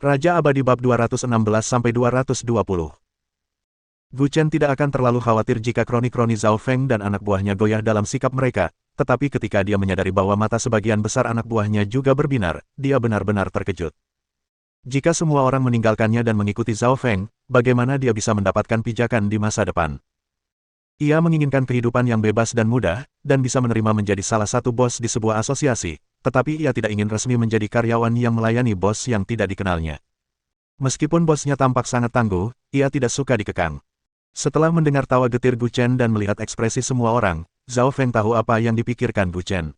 Raja Abadi Bab 216-220. Gu Chen tidak akan terlalu khawatir jika kroni-kroni Zhao Feng dan anak buahnya goyah dalam sikap mereka, tetapi ketika dia menyadari bahwa mata sebagian besar anak buahnya juga berbinar, dia benar-benar terkejut. Jika semua orang meninggalkannya dan mengikuti Zhao Feng, bagaimana dia bisa mendapatkan pijakan di masa depan? Ia menginginkan kehidupan yang bebas dan mudah, dan bisa menerima menjadi salah satu bos di sebuah asosiasi, tetapi ia tidak ingin resmi menjadi karyawan yang melayani bos yang tidak dikenalnya. Meskipun bosnya tampak sangat tangguh, ia tidak suka dikekang. Setelah mendengar tawa getir Gu Chen dan melihat ekspresi semua orang, Zhao Feng tahu apa yang dipikirkan Gu Chen.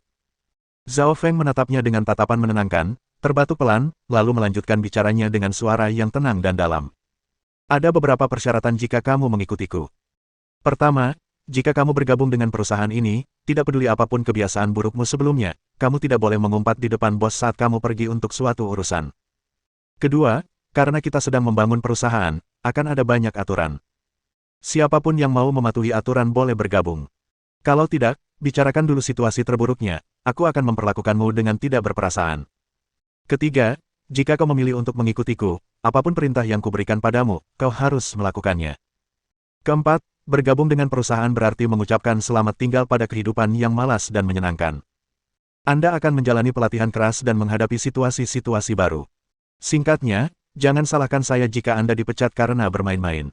Zhao Feng menatapnya dengan tatapan menenangkan, terbatuk pelan, lalu melanjutkan bicaranya dengan suara yang tenang dan dalam. Ada beberapa persyaratan jika kamu mengikutiku. Pertama, jika kamu bergabung dengan perusahaan ini, tidak peduli apapun kebiasaan burukmu sebelumnya, kamu tidak boleh mengumpat di depan bos saat kamu pergi untuk suatu urusan. Kedua, karena kita sedang membangun perusahaan, akan ada banyak aturan. Siapapun yang mau mematuhi aturan boleh bergabung. Kalau tidak, bicarakan dulu situasi terburuknya, aku akan memperlakukanmu dengan tidak berperasaan. Ketiga, jika kau memilih untuk mengikutiku, apapun perintah yang kuberikan padamu, kau harus melakukannya. Keempat, bergabung dengan perusahaan berarti mengucapkan selamat tinggal pada kehidupan yang malas dan menyenangkan. Anda akan menjalani pelatihan keras dan menghadapi situasi-situasi baru. Singkatnya, jangan salahkan saya jika Anda dipecat karena bermain-main.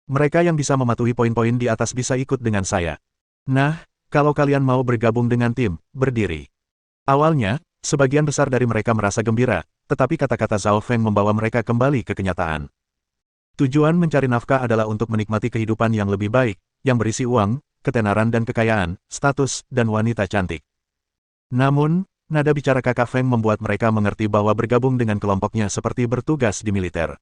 Mereka yang bisa mematuhi poin-poin di atas bisa ikut dengan saya. Nah, kalau kalian mau bergabung dengan tim, berdiri. Awalnya, sebagian besar dari mereka merasa gembira, tetapi kata-kata Zhao Feng membawa mereka kembali ke kenyataan. Tujuan mencari nafkah adalah untuk menikmati kehidupan yang lebih baik, yang berisi uang, ketenaran dan kekayaan, status, dan wanita cantik. Namun, nada bicara kakak Feng membuat mereka mengerti bahwa bergabung dengan kelompoknya seperti bertugas di militer.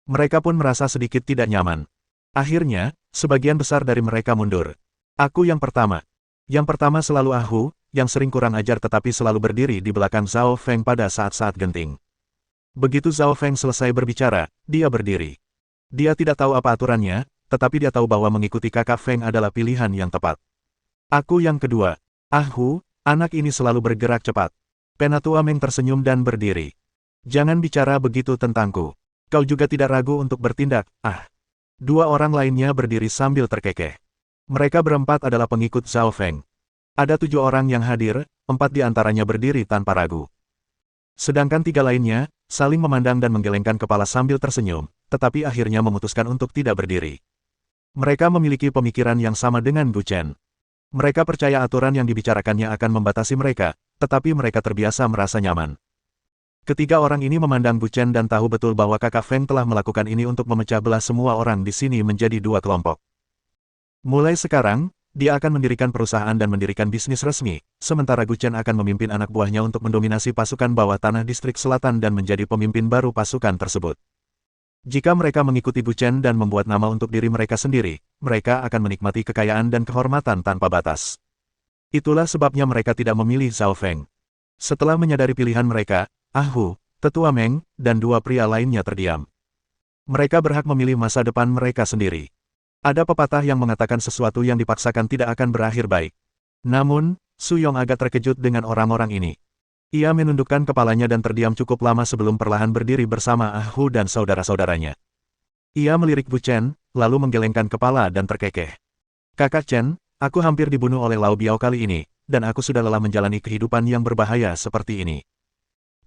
Mereka pun merasa sedikit tidak nyaman. Akhirnya, sebagian besar dari mereka mundur. Aku yang pertama. Yang pertama selalu Ahu, yang sering kurang ajar tetapi selalu berdiri di belakang Zhao Feng pada saat-saat genting. Begitu Zhao Feng selesai berbicara, dia berdiri. Dia tidak tahu apa aturannya, tetapi dia tahu bahwa mengikuti kakak Feng adalah pilihan yang tepat. Aku yang kedua. Ahu, anak ini selalu bergerak cepat. Penatua Meng tersenyum dan berdiri. Jangan bicara begitu tentangku. Kau juga tidak ragu untuk bertindak, Dua orang lainnya berdiri sambil terkekeh. Mereka berempat adalah pengikut Zhao Feng. Ada 7 orang yang hadir, 4 di antaranya berdiri tanpa ragu. Sedangkan 3 lainnya, saling memandang dan menggelengkan kepala sambil tersenyum, tetapi akhirnya memutuskan untuk tidak berdiri. Mereka memiliki pemikiran yang sama dengan Gu Chen. Mereka percaya aturan yang dibicarakannya akan membatasi mereka, tetapi mereka terbiasa merasa nyaman. Ketiga orang ini memandang Gu Chen dan tahu betul bahwa kakak Feng telah melakukan ini untuk memecah belah semua orang di sini menjadi 2 kelompok. Mulai sekarang, dia akan mendirikan perusahaan dan mendirikan bisnis resmi, sementara Gu Chen akan memimpin anak buahnya untuk mendominasi pasukan bawah tanah distrik selatan dan menjadi pemimpin baru pasukan tersebut. Jika mereka mengikuti Gu Chen dan membuat nama untuk diri mereka sendiri, mereka akan menikmati kekayaan dan kehormatan tanpa batas. Itulah sebabnya mereka tidak memilih Zhao Feng. Setelah menyadari pilihan mereka, Ahu, Tetua Meng, dan 2 pria lainnya terdiam. Mereka berhak memilih masa depan mereka sendiri. Ada pepatah yang mengatakan sesuatu yang dipaksakan tidak akan berakhir baik. Namun, Su Yong agak terkejut dengan orang-orang ini. Ia menundukkan kepalanya dan terdiam cukup lama sebelum perlahan berdiri bersama Ahu dan saudara-saudaranya. Ia melirik Gu Chen, lalu menggelengkan kepala dan terkekeh. Kakak Chen, aku hampir dibunuh oleh Lao Biao kali ini, dan aku sudah lelah menjalani kehidupan yang berbahaya seperti ini.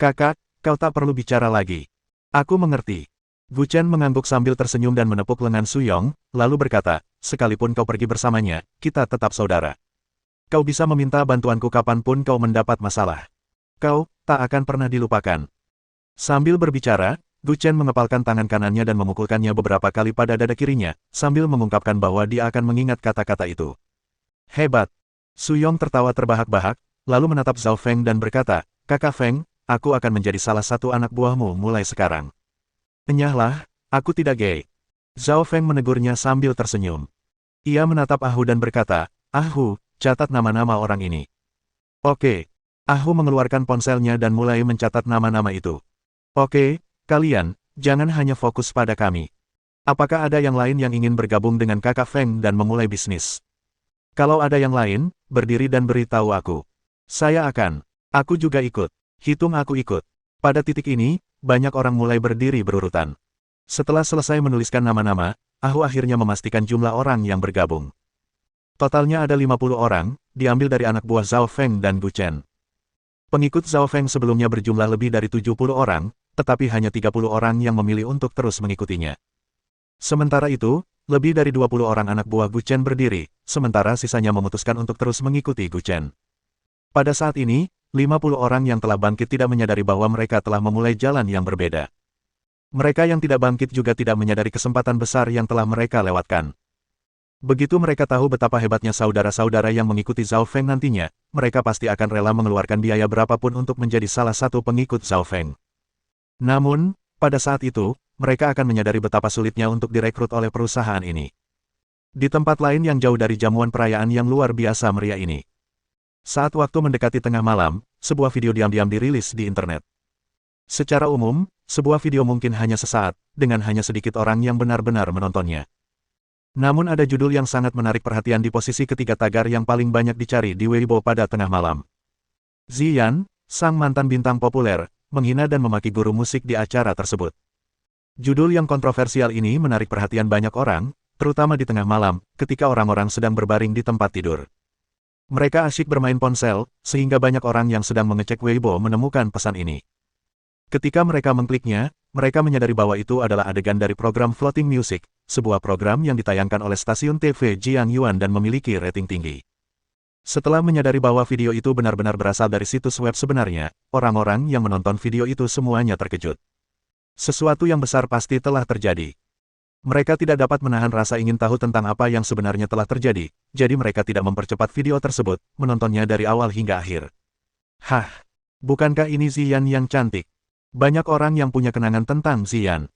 Kakak, kau tak perlu bicara lagi. Aku mengerti. Gu Chen mengangguk sambil tersenyum dan menepuk lengan Su Yong, lalu berkata, sekalipun kau pergi bersamanya, kita tetap saudara. Kau bisa meminta bantuanku kapanpun kau mendapat masalah. Kau tak akan pernah dilupakan. Sambil berbicara, Gu Chen mengepalkan tangan kanannya dan memukulkannya beberapa kali pada dada kirinya, sambil mengungkapkan bahwa dia akan mengingat kata-kata itu. Hebat. Su Yong tertawa terbahak-bahak, lalu menatap Zhao Feng dan berkata, Kakak Feng, aku akan menjadi salah satu anak buahmu mulai sekarang. Enyahlah, aku tidak gay. Zhao Feng menegurnya sambil tersenyum. Ia menatap Ahu dan berkata, Ahu, catat nama-nama orang ini. Oke. Ahu mengeluarkan ponselnya dan mulai mencatat nama-nama itu. Oke, kalian, jangan hanya fokus pada kami. Apakah ada yang lain yang ingin bergabung dengan kakak Feng dan memulai bisnis? Kalau ada yang lain, berdiri dan beritahu aku. Saya akan. Aku juga ikut. Hitung aku ikut. Pada titik ini, banyak orang mulai berdiri berurutan. Setelah selesai menuliskan nama-nama, Ahu akhirnya memastikan jumlah orang yang bergabung. Totalnya ada 50 orang, diambil dari anak buah Zhao Feng dan Gu Chen. Pengikut Zhao Feng sebelumnya berjumlah lebih dari 70 orang, tetapi hanya 30 orang yang memilih untuk terus mengikutinya. Sementara itu, lebih dari 20 orang anak buah Gu Chen berdiri, sementara sisanya memutuskan untuk terus mengikuti Gu Chen. Pada saat ini, 50 orang yang telah bangkit tidak menyadari bahwa mereka telah memulai jalan yang berbeda. Mereka yang tidak bangkit juga tidak menyadari kesempatan besar yang telah mereka lewatkan. Begitu mereka tahu betapa hebatnya saudara-saudara yang mengikuti Zhao Feng nantinya, mereka pasti akan rela mengeluarkan biaya berapapun untuk menjadi salah satu pengikut Zhao Feng. Namun, pada saat itu, mereka akan menyadari betapa sulitnya untuk direkrut oleh perusahaan ini. Di tempat lain yang jauh dari jamuan perayaan yang luar biasa meriah ini. Saat waktu mendekati tengah malam, sebuah video diam-diam dirilis di internet. Secara umum, sebuah video mungkin hanya sesaat, dengan hanya sedikit orang yang benar-benar menontonnya. Namun ada judul yang sangat menarik perhatian di posisi ketiga tagar yang paling banyak dicari di Weibo pada tengah malam. Ziyan, sang mantan bintang populer, menghina dan memaki guru musik di acara tersebut. Judul yang kontroversial ini menarik perhatian banyak orang, terutama di tengah malam, ketika orang-orang sedang berbaring di tempat tidur. Mereka asyik bermain ponsel, sehingga banyak orang yang sedang mengecek Weibo menemukan pesan ini. Ketika mereka mengkliknya, mereka menyadari bahwa itu adalah adegan dari program Floating Music, sebuah program yang ditayangkan oleh stasiun TV Jiang Yuan dan memiliki rating tinggi. Setelah menyadari bahwa video itu benar-benar berasal dari situs web sebenarnya, orang-orang yang menonton video itu semuanya terkejut. Sesuatu yang besar pasti telah terjadi. Mereka tidak dapat menahan rasa ingin tahu tentang apa yang sebenarnya telah terjadi, jadi mereka tidak mempercepat video tersebut, menontonnya dari awal hingga akhir. Hah, bukankah ini Ziyan yang cantik? Banyak orang yang punya kenangan tentang Ziyan.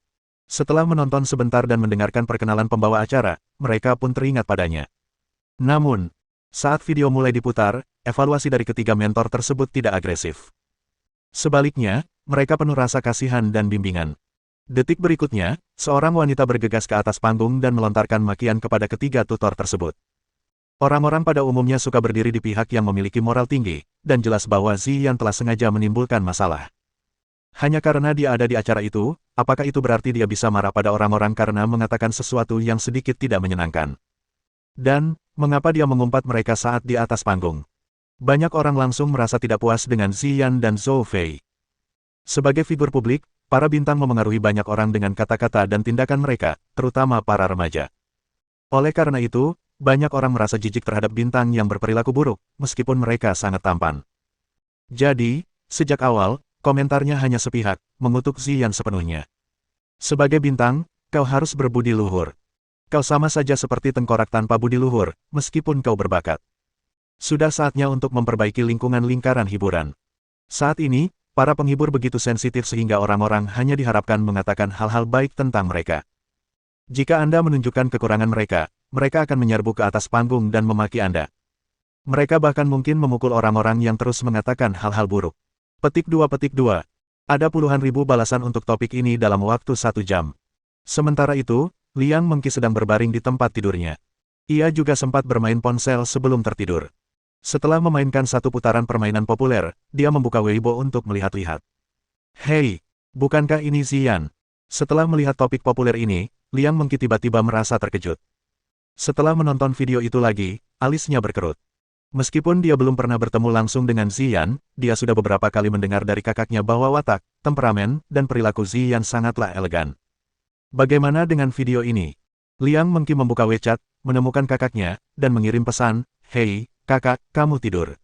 Setelah menonton sebentar dan mendengarkan perkenalan pembawa acara, mereka pun teringat padanya. Namun, saat video mulai diputar, evaluasi dari ketiga mentor tersebut tidak agresif. Sebaliknya, mereka penuh rasa kasihan dan bimbingan. Detik berikutnya, seorang wanita bergegas ke atas panggung dan melontarkan makian kepada ketiga tutor tersebut. Orang-orang pada umumnya suka berdiri di pihak yang memiliki moral tinggi, dan jelas bahwa Ziyan telah sengaja menimbulkan masalah. Hanya karena dia ada di acara itu, apakah itu berarti dia bisa marah pada orang-orang karena mengatakan sesuatu yang sedikit tidak menyenangkan? Dan, mengapa dia mengumpat mereka saat di atas panggung? Banyak orang langsung merasa tidak puas dengan Ziyan dan Zhou Fei. Sebagai figur publik, para bintang memengaruhi banyak orang dengan kata-kata dan tindakan mereka, terutama para remaja. Oleh karena itu, banyak orang merasa jijik terhadap bintang yang berperilaku buruk, meskipun mereka sangat tampan. Jadi, sejak awal, komentarnya hanya sepihak, mengutuk Ziyan sepenuhnya. Sebagai bintang, kau harus berbudi luhur. Kau sama saja seperti tengkorak tanpa budi luhur, meskipun kau berbakat. Sudah saatnya untuk memperbaiki lingkungan lingkaran hiburan. Saat ini, para penghibur begitu sensitif sehingga orang-orang hanya diharapkan mengatakan hal-hal baik tentang mereka. Jika Anda menunjukkan kekurangan mereka, mereka akan menyerbu ke atas panggung dan memaki Anda. Mereka bahkan mungkin memukul orang-orang yang terus mengatakan hal-hal buruk. Petik 2. Ada puluhan ribu balasan untuk topik ini dalam waktu 1 jam. Sementara itu, Liang Mengqi sedang berbaring di tempat tidurnya. Ia juga sempat bermain ponsel sebelum tertidur. Setelah memainkan satu putaran permainan populer, dia membuka Weibo untuk melihat-lihat. Hei, bukankah ini Ziyan? Setelah melihat topik populer ini, Liang Mengqi tiba-tiba merasa terkejut. Setelah menonton video itu lagi, alisnya berkerut. Meskipun dia belum pernah bertemu langsung dengan Ziyan, dia sudah beberapa kali mendengar dari kakaknya bahwa watak, temperamen, dan perilaku Ziyan sangatlah elegan. Bagaimana dengan video ini? Liang Mengqi membuka WeChat, menemukan kakaknya, dan mengirim pesan, "Hei, kakak, kamu tidur?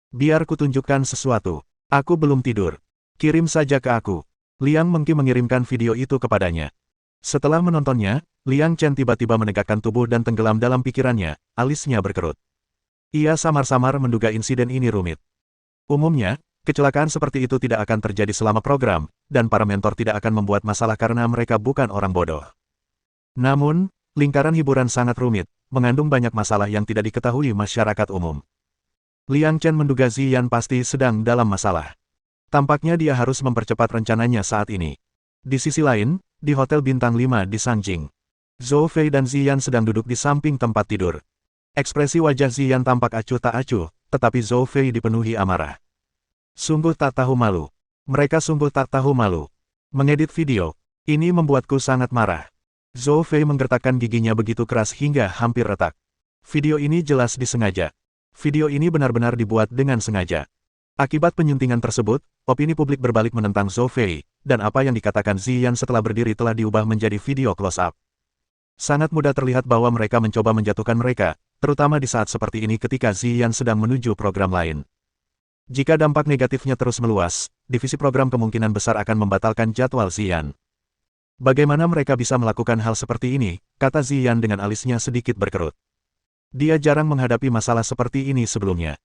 Biar kutunjukkan sesuatu. Aku belum tidur. Kirim saja ke aku." Liang Mengqi mengirimkan video itu kepadanya. Setelah menontonnya, Liang Chen tiba-tiba menegakkan tubuh dan tenggelam dalam pikirannya, alisnya berkerut. Ia samar-samar menduga insiden ini rumit. Umumnya, kecelakaan seperti itu tidak akan terjadi selama program, dan para mentor tidak akan membuat masalah karena mereka bukan orang bodoh. Namun, lingkaran hiburan sangat rumit, mengandung banyak masalah yang tidak diketahui masyarakat umum. Liang Chen menduga Ziyan pasti sedang dalam masalah. Tampaknya dia harus mempercepat rencananya saat ini. Di sisi lain, di Hotel Bintang 5 di Sangjing, Zhou Fei dan Ziyan sedang duduk di samping tempat tidur. Ekspresi wajah Ziyan tampak acuh tak acuh, tetapi Zhou Fei dipenuhi amarah. Sungguh tak tahu malu. Mereka sungguh tak tahu malu. Mengedit video. Ini membuatku sangat marah. Zhou Fei menggertakkan giginya begitu keras hingga hampir retak. Video ini jelas disengaja. Video ini benar-benar dibuat dengan sengaja. Akibat penyuntingan tersebut, opini publik berbalik menentang Zhou Fei, dan apa yang dikatakan Ziyan setelah berdiri telah diubah menjadi video close-up. Sangat mudah terlihat bahwa mereka mencoba menjatuhkan mereka, terutama di saat seperti ini ketika Ziyan sedang menuju program lain. Jika dampak negatifnya terus meluas, divisi program kemungkinan besar akan membatalkan jadwal Ziyan. Bagaimana mereka bisa melakukan hal seperti ini, kata Ziyan dengan alisnya sedikit berkerut. Dia jarang menghadapi masalah seperti ini sebelumnya.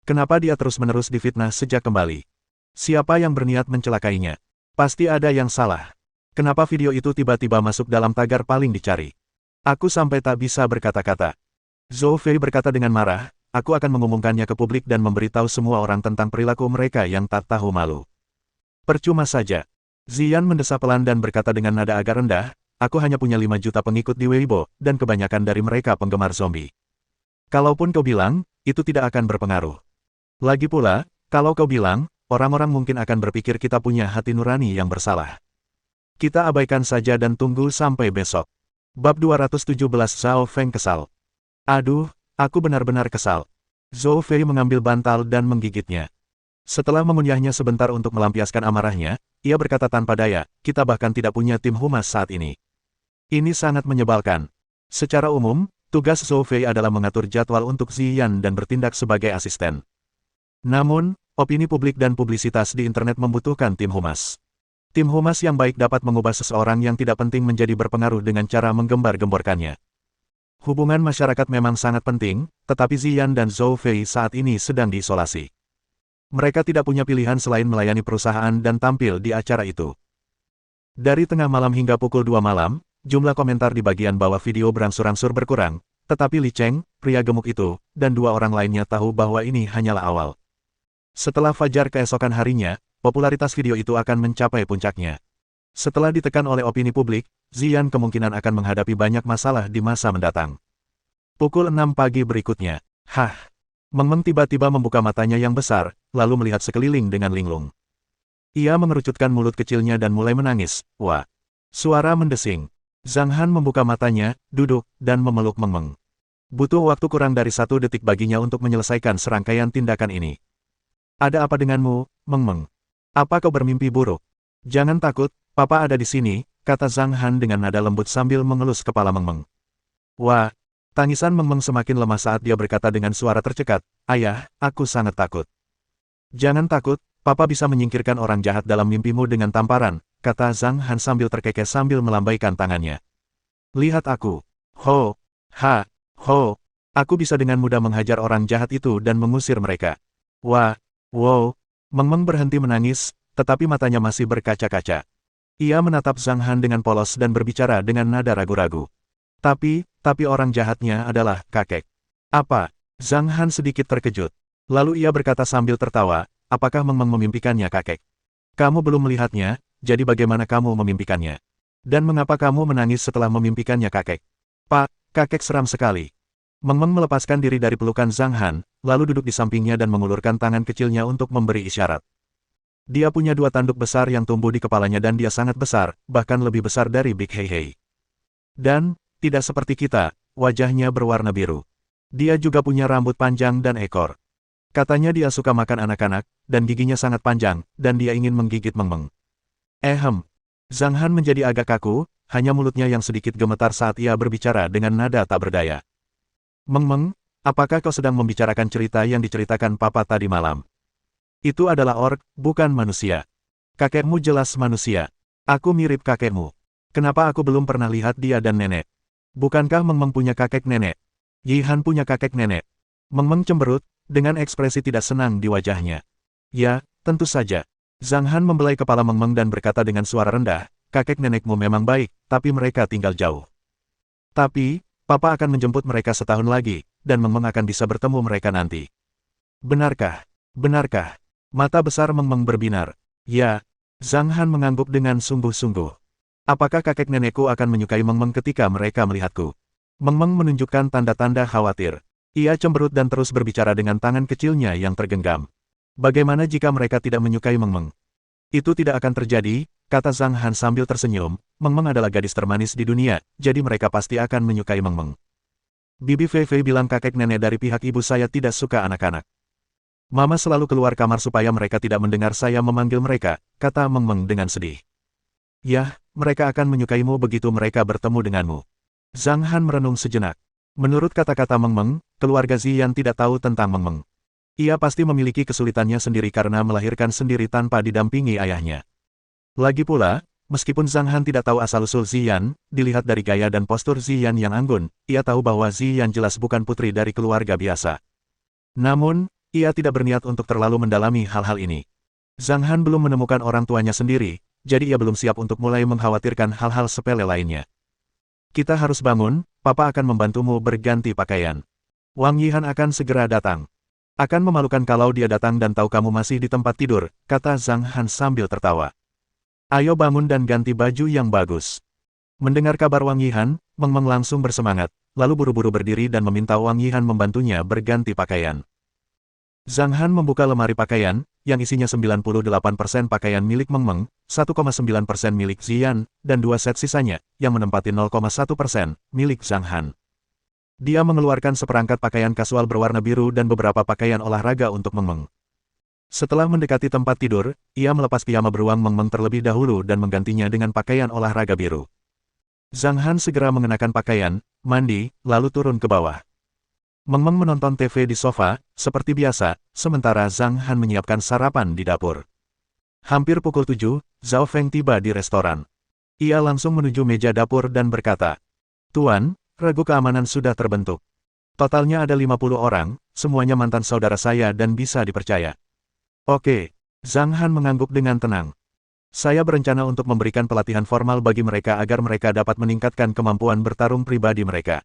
Kenapa dia terus-menerus difitnah sejak kembali? Siapa yang berniat mencelakainya? Pasti ada yang salah. Kenapa video itu tiba-tiba masuk dalam tagar paling dicari? Aku sampai tak bisa berkata-kata. Zhou Fei berkata dengan marah, aku akan mengumumkannya ke publik dan memberitahu semua orang tentang perilaku mereka yang tak tahu malu. Percuma saja. Ziyan mendesah pelan dan berkata dengan nada agak rendah, aku hanya punya 5 juta pengikut di Weibo, dan kebanyakan dari mereka penggemar zombie. Kalaupun kau bilang, itu tidak akan berpengaruh. Lagi pula, kalau kau bilang, orang-orang mungkin akan berpikir kita punya hati nurani yang bersalah. Kita abaikan saja dan tunggu sampai besok. Bab 217 Zhao Feng kesal. Aduh, aku benar-benar kesal. Zhou Fei mengambil bantal dan menggigitnya. Setelah mengunyahnya sebentar untuk melampiaskan amarahnya, ia berkata tanpa daya, kita bahkan tidak punya tim humas saat ini. Ini sangat menyebalkan. Secara umum, tugas Zhou Fei adalah mengatur jadwal untuk Ziyan dan bertindak sebagai asisten. Namun, opini publik dan publisitas di internet membutuhkan tim humas. Tim humas yang baik dapat mengubah seseorang yang tidak penting menjadi berpengaruh dengan cara menggembar-gemborkannya. Hubungan masyarakat memang sangat penting, tetapi Ziyan dan Zhou Fei saat ini sedang diisolasi. Mereka tidak punya pilihan selain melayani perusahaan dan tampil di acara itu. Dari tengah malam hingga pukul 2 malam, jumlah komentar di bagian bawah video berangsur-angsur berkurang, tetapi Li Cheng, pria gemuk itu, dan 2 orang lainnya tahu bahwa ini hanyalah awal. Setelah fajar keesokan harinya, popularitas video itu akan mencapai puncaknya. Setelah ditekan oleh opini publik, Ziyan kemungkinan akan menghadapi banyak masalah di masa mendatang. Pukul 6 pagi berikutnya, Meng Meng tiba-tiba membuka matanya yang besar, lalu melihat sekeliling dengan linglung. Ia mengerucutkan mulut kecilnya dan mulai menangis. Wah! Suara mendesing. Zhang Han membuka matanya, duduk, dan memeluk Meng Meng. Butuh waktu kurang dari 1 detik baginya untuk menyelesaikan serangkaian tindakan ini. Ada apa denganmu, Meng Meng? Apa kau bermimpi buruk? Jangan takut, Papa ada di sini, kata Zhang Han dengan nada lembut sambil mengelus kepala Meng Meng. Wah! Tangisan Meng Meng semakin lemah saat dia berkata dengan suara tercekat, Ayah, aku sangat takut. Jangan takut, Papa bisa menyingkirkan orang jahat dalam mimpimu dengan tamparan, kata Zhang Han sambil terkekeh sambil melambaikan tangannya. Lihat aku. Ho! Ha! Ho! Aku bisa dengan mudah menghajar orang jahat itu dan mengusir mereka. Wah! Wow! Meng Meng berhenti menangis, tetapi matanya masih berkaca-kaca. Ia menatap Zhang Han dengan polos dan berbicara dengan nada ragu-ragu. Tapi orang jahatnya adalah kakek. Apa? Zhang Han sedikit terkejut. Lalu ia berkata sambil tertawa, apakah Meng Meng memimpikannya kakek? Kamu belum melihatnya, jadi bagaimana kamu memimpikannya? Dan mengapa kamu menangis setelah memimpikannya kakek? Pak, kakek seram sekali. Meng Meng melepaskan diri dari pelukan Zhang Han, lalu duduk di sampingnya dan mengulurkan tangan kecilnya untuk memberi isyarat. Dia punya 2 tanduk besar yang tumbuh di kepalanya dan dia sangat besar, bahkan lebih besar dari Big Hei Hei. Dan, tidak seperti kita, wajahnya berwarna biru. Dia juga punya rambut panjang dan ekor. Katanya dia suka makan anak-anak, dan giginya sangat panjang, dan dia ingin menggigit Meng Meng. Zhang Han menjadi agak kaku, hanya mulutnya yang sedikit gemetar saat ia berbicara dengan nada tak berdaya. Meng Meng, apakah kau sedang membicarakan cerita yang diceritakan Papa tadi malam? Itu adalah orc, bukan manusia. Kakekmu jelas manusia. Aku mirip kakekmu. Kenapa aku belum pernah lihat dia dan nenek? Bukankah Meng Meng punya kakek nenek? Yi Han punya kakek nenek. Meng Meng cemberut, dengan ekspresi tidak senang di wajahnya. Ya, tentu saja. Zhang Han membelai kepala Meng Meng dan berkata dengan suara rendah, kakek nenekmu memang baik, tapi mereka tinggal jauh. Tapi, Papa akan menjemput mereka setahun lagi, dan Meng Meng akan bisa bertemu mereka nanti. Benarkah? Benarkah? Mata besar Meng Meng berbinar. Ya. Zhang Han mengangguk dengan sungguh-sungguh. Apakah kakek nenekku akan menyukai Meng Meng ketika mereka melihatku? Meng Meng menunjukkan tanda-tanda khawatir. Ia cemberut dan terus berbicara dengan tangan kecilnya yang tergenggam. Bagaimana jika mereka tidak menyukai Meng Meng? Itu tidak akan terjadi, kata Zhang Han sambil tersenyum, Meng Meng adalah gadis termanis di dunia, jadi mereka pasti akan menyukai Meng Meng. Bibi Fei Fei bilang kakek nenek dari pihak ibu saya tidak suka anak-anak. Mama selalu keluar kamar supaya mereka tidak mendengar saya memanggil mereka, kata Meng Meng dengan sedih. Yah, mereka akan menyukaimu begitu mereka bertemu denganmu. Zhang Han merenung sejenak. Menurut kata-kata Meng Meng, keluarga Ziyan tidak tahu tentang Meng Meng. Ia pasti memiliki kesulitannya sendiri karena melahirkan sendiri tanpa didampingi ayahnya. Lagi pula, meskipun Zhang Han tidak tahu asal-usul Ziyan, dilihat dari gaya dan postur Ziyan yang anggun, ia tahu bahwa Ziyan jelas bukan putri dari keluarga biasa. Namun, ia tidak berniat untuk terlalu mendalami hal-hal ini. Zhang Han belum menemukan orang tuanya sendiri, jadi ia belum siap untuk mulai mengkhawatirkan hal-hal sepele lainnya. Kita harus bangun, Papa akan membantumu berganti pakaian. Wang Yihan akan segera datang. Akan memalukan kalau dia datang dan tahu kamu masih di tempat tidur, kata Zhang Han sambil tertawa. Ayo bangun dan ganti baju yang bagus. Mendengar kabar Wang Yihan, Meng Meng langsung bersemangat, lalu buru-buru berdiri dan meminta Wang Yihan membantunya berganti pakaian. Zhang Han membuka lemari pakaian, yang isinya 98% pakaian milik Meng Meng, 1,9% milik Ziyan, dan 2 set sisanya, yang menempati 0,1% milik Zhang Han. Dia mengeluarkan seperangkat pakaian kasual berwarna biru dan beberapa pakaian olahraga untuk Meng Meng. Setelah mendekati tempat tidur, ia melepas piyama beruang Meng Meng terlebih dahulu dan menggantinya dengan pakaian olahraga biru. Zhang Han segera mengenakan pakaian, mandi, lalu turun ke bawah. Meng Meng menonton TV di sofa, seperti biasa, sementara Zhang Han menyiapkan sarapan di dapur. Hampir pukul 7, Zhao Feng tiba di restoran. Ia langsung menuju meja dapur dan berkata, "Tuan, regu keamanan sudah terbentuk. Totalnya ada 50 orang, semuanya mantan saudara saya dan bisa dipercaya." "Oke." Zhang Han mengangguk dengan tenang. "Saya berencana untuk memberikan pelatihan formal bagi mereka agar mereka dapat meningkatkan kemampuan bertarung pribadi mereka.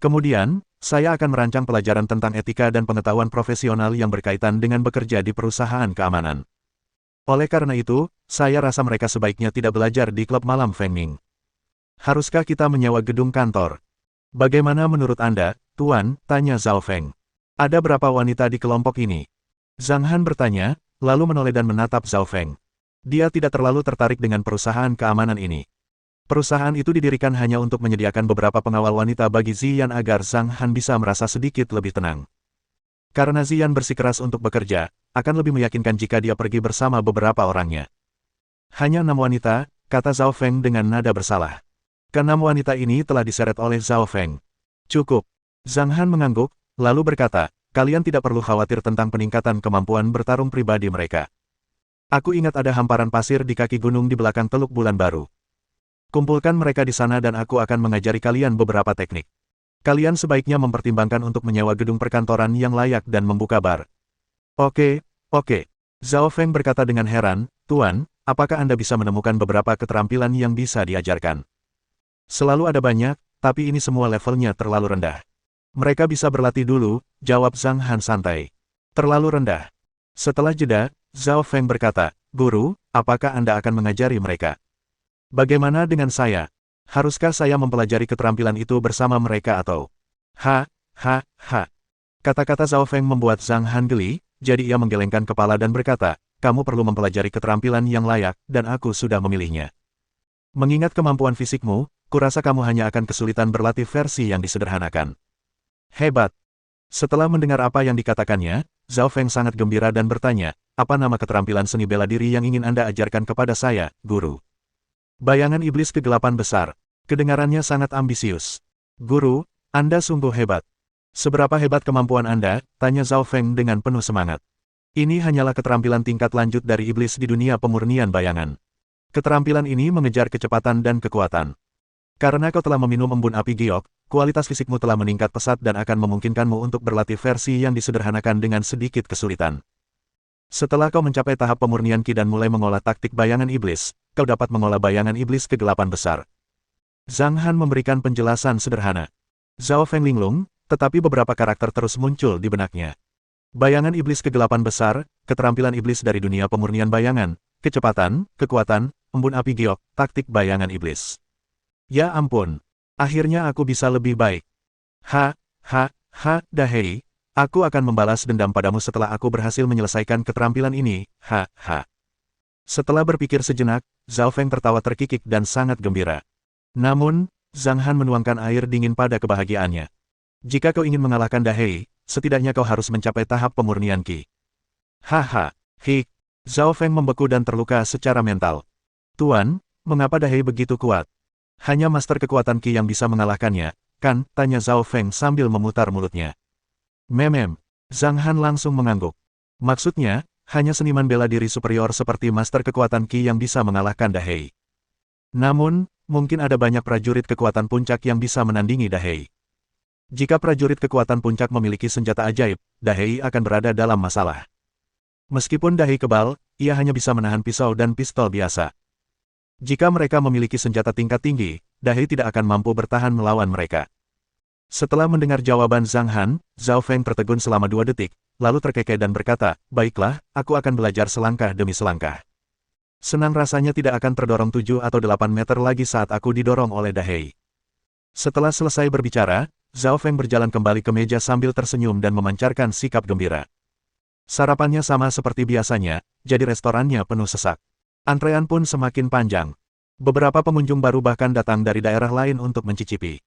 Kemudian, saya akan merancang pelajaran tentang etika dan pengetahuan profesional yang berkaitan dengan bekerja di perusahaan keamanan. Oleh karena itu, saya rasa mereka sebaiknya tidak belajar di klub malam Feng Ning. Haruskah kita menyewa gedung kantor?" "Bagaimana menurut Anda, Tuan?" tanya Zhao Feng. "Ada berapa wanita di kelompok ini?" Zhang Han bertanya, lalu menoleh dan menatap Zhao Feng. Dia tidak terlalu tertarik dengan perusahaan keamanan ini. Perusahaan itu didirikan hanya untuk menyediakan beberapa pengawal wanita bagi Ziyan agar Zhang Han bisa merasa sedikit lebih tenang. Karena Ziyan bersikeras untuk bekerja, akan lebih meyakinkan jika dia pergi bersama beberapa orangnya. "Hanya 6 wanita," kata Zhao Feng dengan nada bersalah. "Ke-6 wanita ini telah diseret oleh Zhao Feng." "Cukup." Zhang Han mengangguk, lalu berkata, "Kalian tidak perlu khawatir tentang peningkatan kemampuan bertarung pribadi mereka. Aku ingat ada hamparan pasir di kaki gunung di belakang Teluk Bulan Baru. Kumpulkan mereka di sana dan aku akan mengajari kalian beberapa teknik. Kalian sebaiknya mempertimbangkan untuk menyewa gedung perkantoran yang layak dan membuka bar." Oke. Zhao Feng berkata dengan heran, "Tuan, apakah Anda bisa menemukan beberapa keterampilan yang bisa diajarkan?" "Selalu ada banyak, tapi ini semua levelnya terlalu rendah." "Mereka bisa berlatih dulu," jawab Zhang Han santai. "Terlalu rendah." Setelah jeda, Zhao Feng berkata, "Guru, apakah Anda akan mengajari mereka?" "Bagaimana dengan saya? Haruskah saya mempelajari keterampilan itu bersama mereka atau?" Ha. Kata-kata Zhao Feng membuat Zhang Han geli, jadi ia menggelengkan kepala dan berkata, "Kamu perlu mempelajari keterampilan yang layak, dan aku sudah memilihnya. Mengingat kemampuan fisikmu, kurasa kamu hanya akan kesulitan berlatih versi yang disederhanakan." "Hebat." Setelah mendengar apa yang dikatakannya, Zhao Feng sangat gembira dan bertanya, "Apa nama keterampilan seni bela diri yang ingin Anda ajarkan kepada saya, Guru?" "Bayangan iblis kegelapan besar." Kedengarannya sangat ambisius. "Guru, Anda sungguh hebat." "Seberapa hebat kemampuan Anda?" tanya Zhao Feng dengan penuh semangat. "Ini hanyalah keterampilan tingkat lanjut dari iblis di dunia pemurnian bayangan. Keterampilan ini mengejar kecepatan dan kekuatan. Karena kau telah meminum embun api giok, kualitas fisikmu telah meningkat pesat dan akan memungkinkanmu untuk berlatih versi yang disederhanakan dengan sedikit kesulitan. Setelah kau mencapai tahap pemurnian Qi dan mulai mengolah taktik bayangan iblis, kau dapat mengolah bayangan iblis kegelapan besar." Zhang Han memberikan penjelasan sederhana. Zhao Feng linglung, tetapi beberapa karakter terus muncul di benaknya. Bayangan iblis kegelapan besar, keterampilan iblis dari dunia pemurnian bayangan, kecepatan, kekuatan, embun api giok, taktik bayangan iblis. Ya ampun, akhirnya aku bisa lebih baik. Dahei. Aku akan membalas dendam padamu setelah aku berhasil menyelesaikan keterampilan ini, Setelah berpikir sejenak, Zhao Feng tertawa terkikik dan sangat gembira. Namun, Zhang Han menuangkan air dingin pada kebahagiaannya. Jika kau ingin mengalahkan Dahei, setidaknya kau harus mencapai tahap pemurnian Qi. Haha, hik. Zhao Feng membeku dan terluka secara mental. Tuan, mengapa Dahei begitu kuat? Hanya master kekuatan Qi yang bisa mengalahkannya, kan? Tanya Zhao Feng sambil memutar mulutnya. Memem. Zhang Han langsung mengangguk. Maksudnya, hanya seniman bela diri superior seperti master kekuatan Qi yang bisa mengalahkan Dahei. Namun, mungkin ada banyak prajurit kekuatan puncak yang bisa menandingi Dahei. Jika prajurit kekuatan puncak memiliki senjata ajaib, Dahei akan berada dalam masalah. Meskipun Dahei kebal, ia hanya bisa menahan pisau dan pistol biasa. Jika mereka memiliki senjata tingkat tinggi, Dahei tidak akan mampu bertahan melawan mereka. Setelah mendengar jawaban Zhang Han, Zhao Feng tertegun selama 2 detik, lalu terkekeh dan berkata, baiklah, aku akan belajar selangkah demi selangkah. Senang rasanya tidak akan terdorong 7 atau 8 meter lagi saat aku didorong oleh Dahei. Setelah selesai berbicara, Zhao Feng berjalan kembali ke meja sambil tersenyum dan memancarkan sikap gembira. Sarapannya sama seperti biasanya, jadi restorannya penuh sesak. Antrean pun semakin panjang. Beberapa pengunjung baru bahkan datang dari daerah lain untuk mencicipi.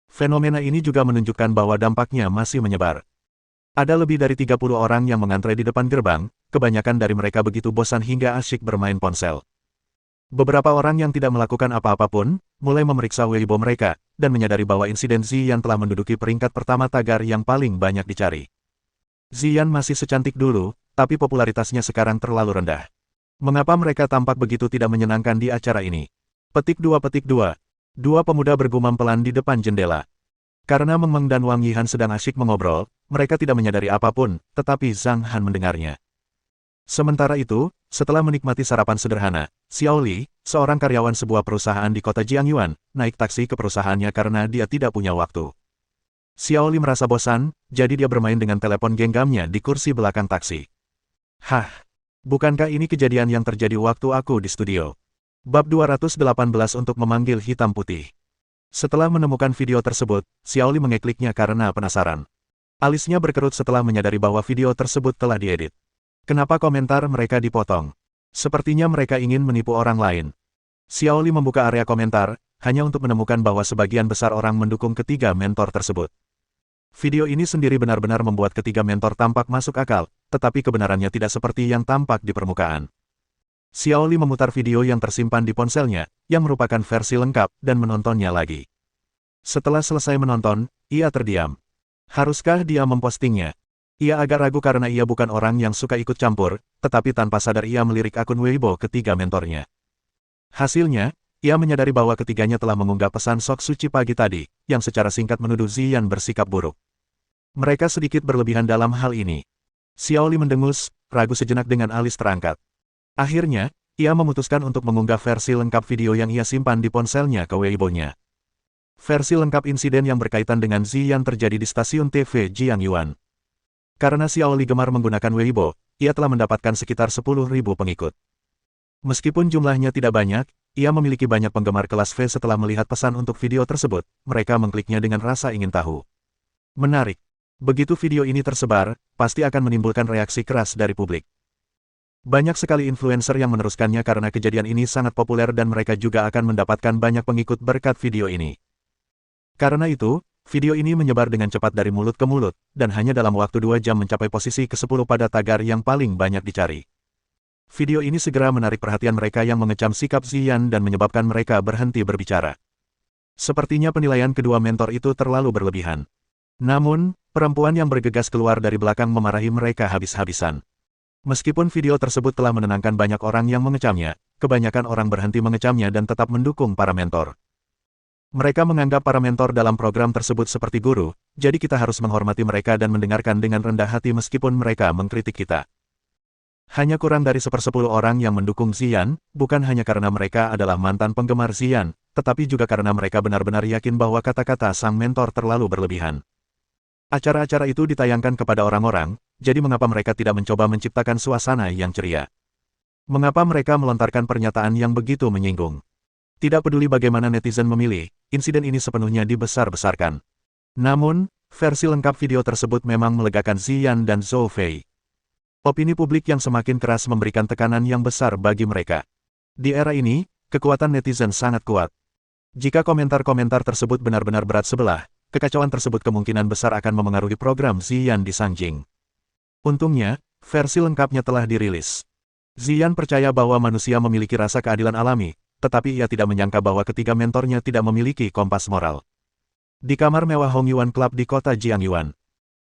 Fenomena ini juga menunjukkan bahwa dampaknya masih menyebar. Ada lebih dari 30 orang yang mengantre di depan gerbang, kebanyakan dari mereka begitu bosan hingga asyik bermain ponsel. Beberapa orang yang tidak melakukan apa-apa pun, mulai memeriksa Weibo mereka, dan menyadari bahwa insiden Ziyan telah menduduki peringkat pertama tagar yang paling banyak dicari. Ziyan masih secantik dulu, tapi popularitasnya sekarang terlalu rendah. Mengapa mereka tampak begitu tidak menyenangkan di acara ini? Petik 2. Dua pemuda bergumam pelan di depan jendela. Karena Meng Meng dan Wang Yihan sedang asyik mengobrol, mereka tidak menyadari apapun, tetapi Zhang Han mendengarnya. Sementara itu, setelah menikmati sarapan sederhana, Xiao Li, seorang karyawan sebuah perusahaan di kota Jiangyuan, naik taksi ke perusahaannya karena dia tidak punya waktu. Xiao Li merasa bosan, jadi dia bermain dengan telepon genggamnya di kursi belakang taksi. Hah, bukankah ini kejadian yang terjadi waktu aku di studio? Bab 218 untuk memanggil hitam putih. Setelah menemukan video tersebut, Xiao Li mengekliknya karena penasaran. Alisnya berkerut setelah menyadari bahwa video tersebut telah diedit. Kenapa komentar mereka dipotong? Sepertinya mereka ingin menipu orang lain. Xiao Li membuka area komentar, hanya untuk menemukan bahwa sebagian besar orang mendukung ketiga mentor tersebut. Video ini sendiri benar-benar membuat ketiga mentor tampak masuk akal, tetapi kebenarannya tidak seperti yang tampak di permukaan. Xiao Li memutar video yang tersimpan di ponselnya, yang merupakan versi lengkap, dan menontonnya lagi. Setelah selesai menonton, ia terdiam. Haruskah dia mempostingnya? Ia agak ragu karena ia bukan orang yang suka ikut campur, tetapi tanpa sadar ia melirik akun Weibo ketiga mentornya. Hasilnya, ia menyadari bahwa ketiganya telah mengunggah pesan sok suci pagi tadi, yang secara singkat menuduh Ziyan bersikap buruk. Mereka sedikit berlebihan dalam hal ini. Xiao Li mendengus, ragu sejenak dengan alis terangkat. Akhirnya, ia memutuskan untuk mengunggah versi lengkap video yang ia simpan di ponselnya ke Weibo-nya. Versi lengkap insiden yang berkaitan dengan Ziyan terjadi di stasiun TV Jiangyuan. Karena Xiao Li gemar menggunakan Weibo, ia telah mendapatkan sekitar 10.000 pengikut. Meskipun jumlahnya tidak banyak, ia memiliki banyak penggemar kelas V setelah melihat pesan untuk video tersebut, mereka mengkliknya dengan rasa ingin tahu. Menarik. Begitu video ini tersebar, pasti akan menimbulkan reaksi keras dari publik. Banyak sekali influencer yang meneruskannya karena kejadian ini sangat populer dan mereka juga akan mendapatkan banyak pengikut berkat video ini. Karena itu, video ini menyebar dengan cepat dari mulut ke mulut, dan hanya dalam waktu 2 jam mencapai posisi ke-10 pada tagar yang paling banyak dicari. Video ini segera menarik perhatian mereka yang mengecam sikap Ziyan dan menyebabkan mereka berhenti berbicara. Sepertinya penilaian kedua mentor itu terlalu berlebihan. Namun, perempuan yang bergegas keluar dari belakang memarahi mereka habis-habisan. Meskipun video tersebut telah menenangkan banyak orang yang mengecamnya, kebanyakan orang berhenti mengecamnya dan tetap mendukung para mentor. Mereka menganggap para mentor dalam program tersebut seperti guru, jadi kita harus menghormati mereka dan mendengarkan dengan rendah hati meskipun mereka mengkritik kita. Hanya kurang dari 1/10 orang yang mendukung Ziyan, bukan hanya karena mereka adalah mantan penggemar Ziyan, tetapi juga karena mereka benar-benar yakin bahwa kata-kata sang mentor terlalu berlebihan. Acara-acara itu ditayangkan kepada orang-orang, jadi mengapa mereka tidak mencoba menciptakan suasana yang ceria? Mengapa mereka melontarkan pernyataan yang begitu menyinggung? Tidak peduli bagaimana netizen memilih, insiden ini sepenuhnya dibesar-besarkan. Namun, versi lengkap video tersebut memang melegakan Ziyan dan Zhou Fei. Opini publik yang semakin keras memberikan tekanan yang besar bagi mereka. Di era ini, kekuatan netizen sangat kuat. Jika komentar-komentar tersebut benar-benar berat sebelah, kekacauan tersebut kemungkinan besar akan memengaruhi program Ziyan di Sangjing. Untungnya, versi lengkapnya telah dirilis. Ziyan percaya bahwa manusia memiliki rasa keadilan alami, tetapi ia tidak menyangka bahwa ketiga mentornya tidak memiliki kompas moral. Di kamar mewah Hongyuan Club di kota Jiangyuan,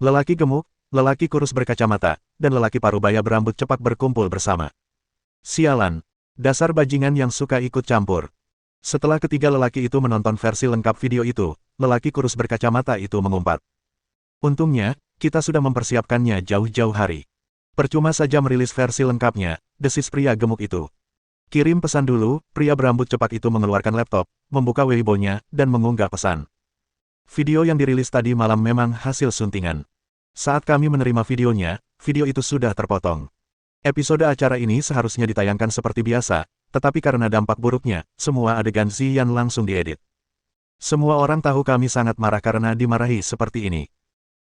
lelaki gemuk, lelaki kurus berkacamata, dan lelaki parubaya berambut cepat berkumpul bersama. Sialan, dasar bajingan yang suka ikut campur. Setelah ketiga lelaki itu menonton versi lengkap video itu, lelaki kurus berkacamata itu mengumpat. Untungnya, kita sudah mempersiapkannya jauh-jauh hari. Percuma saja merilis versi lengkapnya, desis pria gemuk itu. Kirim pesan dulu, pria berambut cepat itu mengeluarkan laptop, membuka Weibo-nya, dan mengunggah pesan. Video yang dirilis tadi malam memang hasil suntingan. Saat kami menerima videonya, video itu sudah terpotong. Episode acara ini seharusnya ditayangkan seperti biasa, tetapi karena dampak buruknya, semua adegan Ziyan langsung diedit. Semua orang tahu kami sangat marah karena dimarahi seperti ini.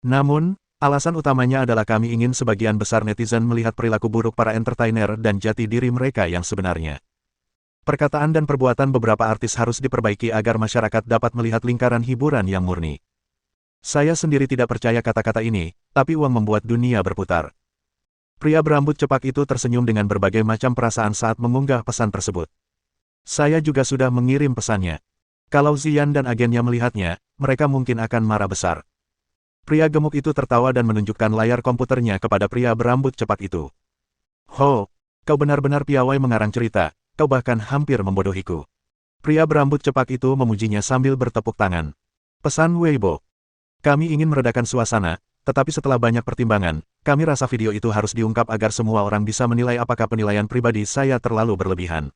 Namun, alasan utamanya adalah kami ingin sebagian besar netizen melihat perilaku buruk para entertainer dan jati diri mereka yang sebenarnya. Perkataan dan perbuatan beberapa artis harus diperbaiki agar masyarakat dapat melihat lingkaran hiburan yang murni. Saya sendiri tidak percaya kata-kata ini, tapi uang membuat dunia berputar. Pria berambut cepak itu tersenyum dengan berbagai macam perasaan saat mengunggah pesan tersebut. Saya juga sudah mengirim pesannya. Kalau Ziyan dan agennya melihatnya, mereka mungkin akan marah besar. Pria gemuk itu tertawa dan menunjukkan layar komputernya kepada pria berambut cepak itu. Ho, kau benar-benar piawai mengarang cerita. Kau bahkan hampir membodohiku. Pria berambut cepak itu memujinya sambil bertepuk tangan. Pesan Weibo. Kami ingin meredakan suasana, tetapi setelah banyak pertimbangan, kami rasa video itu harus diungkap agar semua orang bisa menilai apakah penilaian pribadi saya terlalu berlebihan.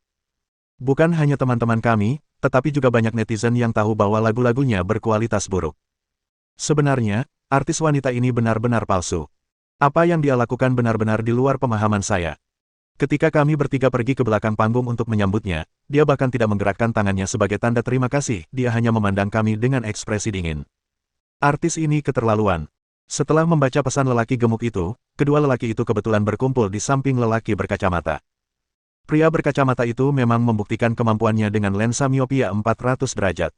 Bukan hanya teman-teman kami, tetapi juga banyak netizen yang tahu bahwa lagu-lagunya berkualitas buruk. Sebenarnya, artis wanita ini benar-benar palsu. Apa yang dia lakukan benar-benar di luar pemahaman saya. Ketika kami bertiga pergi ke belakang panggung untuk menyambutnya, dia bahkan tidak menggerakkan tangannya sebagai tanda terima kasih, dia hanya memandang kami dengan ekspresi dingin. Artis ini keterlaluan. Setelah membaca pesan lelaki gemuk itu, kedua lelaki itu kebetulan berkumpul di samping lelaki berkacamata. Pria berkacamata itu memang membuktikan kemampuannya dengan lensa miopia 400 derajat.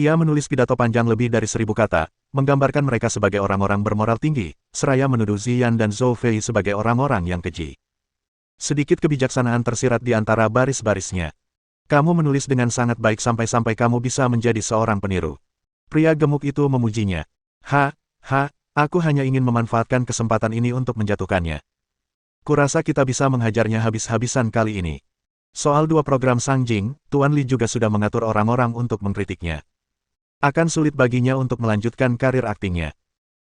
Ia menulis pidato panjang lebih dari 1000 kata, menggambarkan mereka sebagai orang-orang bermoral tinggi, seraya menuduh Ziyan dan Zhou Fei sebagai orang-orang yang keji. Sedikit kebijaksanaan tersirat di antara baris-barisnya. Kamu menulis dengan sangat baik sampai-sampai kamu bisa menjadi seorang peniru. Pria gemuk itu memujinya. Aku hanya ingin memanfaatkan kesempatan ini untuk menjatuhkannya. Kurasa kita bisa menghajarnya habis-habisan kali ini. Soal dua program Sangjing, Tuan Li juga sudah mengatur orang-orang untuk mengkritiknya. Akan sulit baginya untuk melanjutkan karir aktingnya.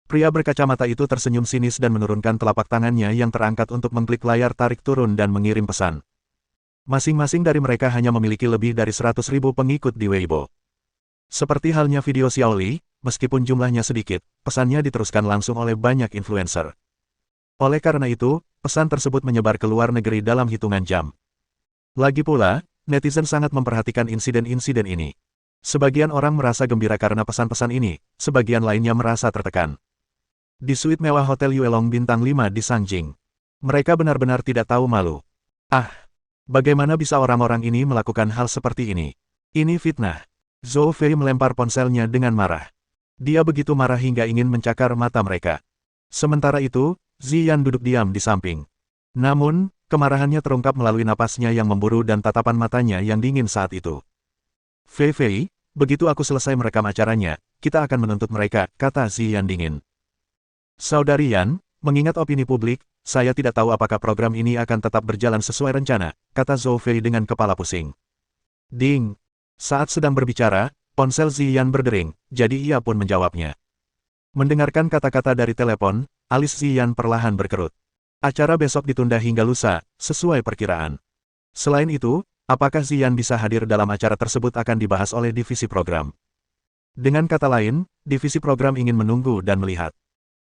Pria berkacamata itu tersenyum sinis dan menurunkan telapak tangannya yang terangkat untuk mengklik layar tarik turun dan mengirim pesan. Masing-masing dari mereka hanya memiliki lebih dari 100.000 pengikut di Weibo. Seperti halnya video Xiaoli, meskipun jumlahnya sedikit, pesannya diteruskan langsung oleh banyak influencer. Oleh karena itu, pesan tersebut menyebar ke luar negeri dalam hitungan jam. Lagi pula, netizen sangat memperhatikan insiden-insiden ini. Sebagian orang merasa gembira karena pesan-pesan ini, sebagian lainnya merasa tertekan. Di suite mewah Hotel Yuelong Bintang 5 di Sangjing. Mereka benar-benar tidak tahu malu. Bagaimana bisa orang-orang ini melakukan hal seperti ini? Ini fitnah. Zhou Fei melempar ponselnya dengan marah. Dia begitu marah hingga ingin mencakar mata mereka. Sementara itu, Ziyan duduk diam di samping. Namun, kemarahannya terungkap melalui napasnya yang memburu dan tatapan matanya yang dingin saat itu. Fei, begitu aku selesai merekam acaranya, kita akan menuntut mereka, kata Ziyan dingin. Saudari Yan, mengingat opini publik, saya tidak tahu apakah program ini akan tetap berjalan sesuai rencana, kata Zhou Fei dengan kepala pusing. Ding! Saat sedang berbicara, ponsel Ziyan berdering, jadi ia pun menjawabnya. Mendengarkan kata-kata dari telepon, alis Ziyan perlahan berkerut. Acara besok ditunda hingga lusa, sesuai perkiraan. Selain itu, apakah Ziyan bisa hadir dalam acara tersebut akan dibahas oleh divisi program. Dengan kata lain, divisi program ingin menunggu dan melihat.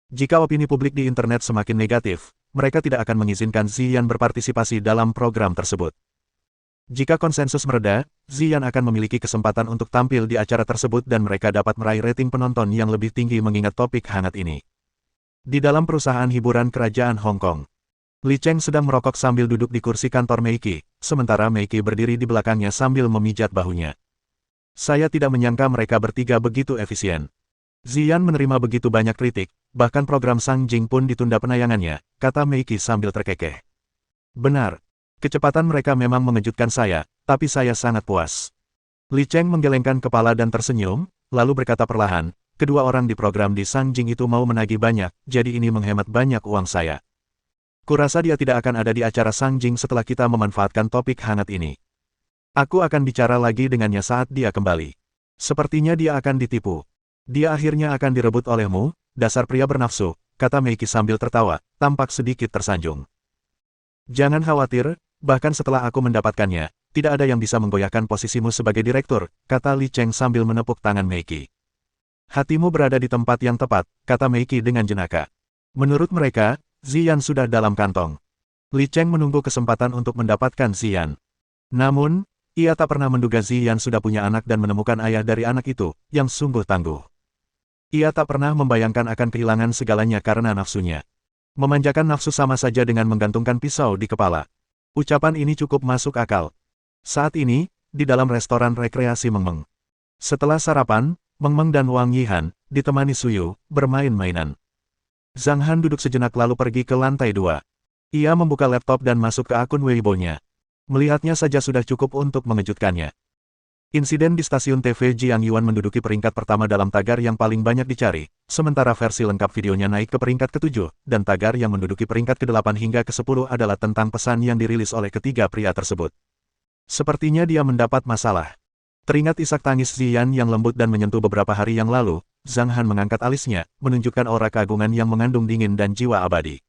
Jika opini publik di internet semakin negatif, mereka tidak akan mengizinkan Ziyan berpartisipasi dalam program tersebut. Jika konsensus mereda, Ziyan akan memiliki kesempatan untuk tampil di acara tersebut dan mereka dapat meraih rating penonton yang lebih tinggi mengingat topik hangat ini. Di dalam perusahaan hiburan kerajaan Hong Kong, Li Cheng sedang merokok sambil duduk di kursi kantor Meiki, sementara Meiki berdiri di belakangnya sambil memijat bahunya. Saya tidak menyangka mereka bertiga begitu efisien. Ziyan menerima begitu banyak kritik, bahkan program Sang Jing pun ditunda penayangannya, kata Meiki sambil terkekeh. Benar. Kecepatan mereka memang mengejutkan saya, tapi saya sangat puas. Li Cheng menggelengkan kepala dan tersenyum, lalu berkata perlahan, kedua orang di program di Sang Jing itu mau menagih banyak, jadi ini menghemat banyak uang saya. Kurasa dia tidak akan ada di acara Sang Jing setelah kita memanfaatkan topik hangat ini. Aku akan bicara lagi dengannya saat dia kembali. Sepertinya dia akan ditipu. Dia akhirnya akan direbut olehmu, dasar pria bernafsu, kata Meiki sambil tertawa, tampak sedikit tersanjung. Jangan khawatir, bahkan setelah aku mendapatkannya, tidak ada yang bisa menggoyahkan posisimu sebagai direktur, kata Li Cheng sambil menepuk tangan Meiki. Hatimu berada di tempat yang tepat, kata Meiki dengan jenaka. Menurut mereka, Ziyan sudah dalam kantong. Li Cheng menunggu kesempatan untuk mendapatkan Ziyan. Namun, ia tak pernah menduga Ziyan sudah punya anak dan menemukan ayah dari anak itu, yang sungguh tangguh. Ia tak pernah membayangkan akan kehilangan segalanya karena nafsunya. Memanjakan nafsu sama saja dengan menggantungkan pisau di kepala. Ucapan ini cukup masuk akal. Saat ini, di dalam restoran rekreasi Mengmeng. Setelah sarapan, Mengmeng dan Wang Yihan, ditemani Suyu, bermain-mainan. Zhang Han duduk sejenak lalu pergi ke lantai 2. Ia membuka laptop dan masuk ke akun Weibo-nya. Melihatnya saja sudah cukup untuk mengejutkannya. Insiden di stasiun TV Jiang Yuan menduduki peringkat pertama dalam tagar yang paling banyak dicari, sementara versi lengkap videonya naik ke peringkat ke-7, dan tagar yang menduduki peringkat ke-8 hingga ke-10 adalah tentang pesan yang dirilis oleh ketiga pria tersebut. Sepertinya dia mendapat masalah. Teringat isak tangis Ziyan yang lembut dan menyentuh beberapa hari yang lalu, Zhang Han mengangkat alisnya, menunjukkan aura keagungan yang mengandung dingin dan jiwa abadi.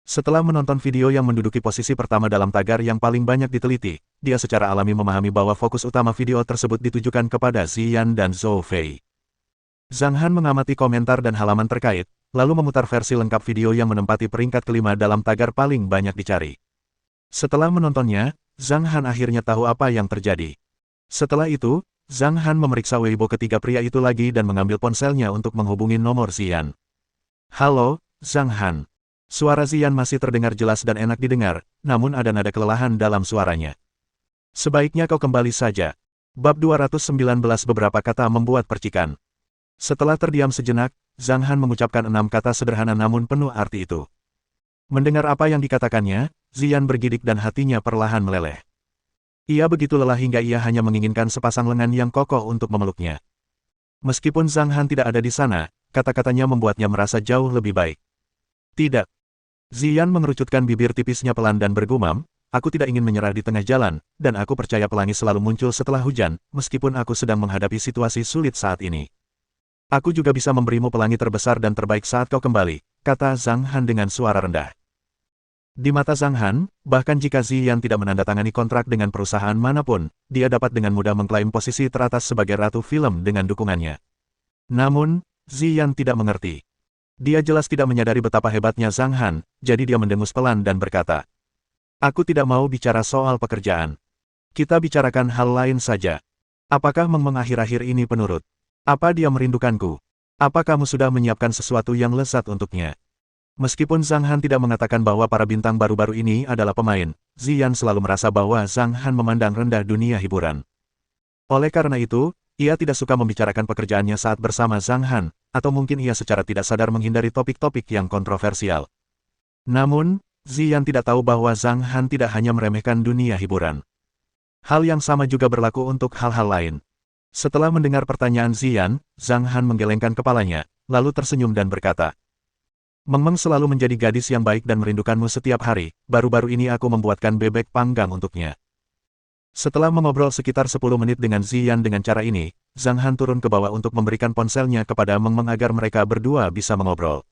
Setelah menonton video yang menduduki posisi pertama dalam tagar yang paling banyak diteliti, dia secara alami memahami bahwa fokus utama video tersebut ditujukan kepada Ziyan dan Zhou Fei. Zhang Han mengamati komentar dan halaman terkait, lalu memutar versi lengkap video yang menempati peringkat kelima dalam tagar paling banyak dicari. Setelah menontonnya, Zhang Han akhirnya tahu apa yang terjadi. Setelah itu, Zhang Han memeriksa Weibo ketiga pria itu lagi dan mengambil ponselnya untuk menghubungi nomor Ziyan. Halo, Zhang Han. Suara Ziyan masih terdengar jelas dan enak didengar, namun ada nada kelelahan dalam suaranya. Sebaiknya kau kembali saja. Bab 219 beberapa kata membuat percikan. Setelah terdiam sejenak, Zhang Han mengucapkan 6 kata sederhana namun penuh arti itu. Mendengar apa yang dikatakannya, Ziyan bergidik dan hatinya perlahan meleleh. Ia begitu lelah hingga ia hanya menginginkan sepasang lengan yang kokoh untuk memeluknya. Meskipun Zhang Han tidak ada di sana, kata-katanya membuatnya merasa jauh lebih baik. Tidak. Ziyan mengerucutkan bibir tipisnya pelan dan bergumam, aku tidak ingin menyerah di tengah jalan, dan aku percaya pelangi selalu muncul setelah hujan, meskipun aku sedang menghadapi situasi sulit saat ini. Aku juga bisa memberimu pelangi terbesar dan terbaik saat kau kembali, kata Zhang Han dengan suara rendah. Di mata Zhang Han, bahkan jika Ziyan tidak menandatangani kontrak dengan perusahaan manapun, dia dapat dengan mudah mengklaim posisi teratas sebagai ratu film dengan dukungannya. Namun, Ziyan tidak mengerti. Dia jelas tidak menyadari betapa hebatnya Zhang Han, jadi dia mendengus pelan dan berkata, aku tidak mau bicara soal pekerjaan. Kita bicarakan hal lain saja. Apakah Mengmeng akhir-akhir ini penurut? Apa dia merindukanku? Apa kamu sudah menyiapkan sesuatu yang lezat untuknya? Meskipun Zhang Han tidak mengatakan bahwa para bintang baru-baru ini adalah pemain, Ziyan selalu merasa bahwa Zhang Han memandang rendah dunia hiburan. Oleh karena itu, ia tidak suka membicarakan pekerjaannya saat bersama Zhang Han, atau mungkin ia secara tidak sadar menghindari topik-topik yang kontroversial. Namun, Ziyan tidak tahu bahwa Zhang Han tidak hanya meremehkan dunia hiburan. Hal yang sama juga berlaku untuk hal-hal lain. Setelah mendengar pertanyaan Ziyan, Zhang Han menggelengkan kepalanya, lalu tersenyum dan berkata, Mengmeng selalu menjadi gadis yang baik dan merindukanmu setiap hari, baru-baru ini aku membuatkan bebek panggang untuknya. Setelah mengobrol sekitar 10 menit dengan Ziyan dengan cara ini, Zhang Han turun ke bawah untuk memberikan ponselnya kepada Mengmeng agar mereka berdua bisa mengobrol.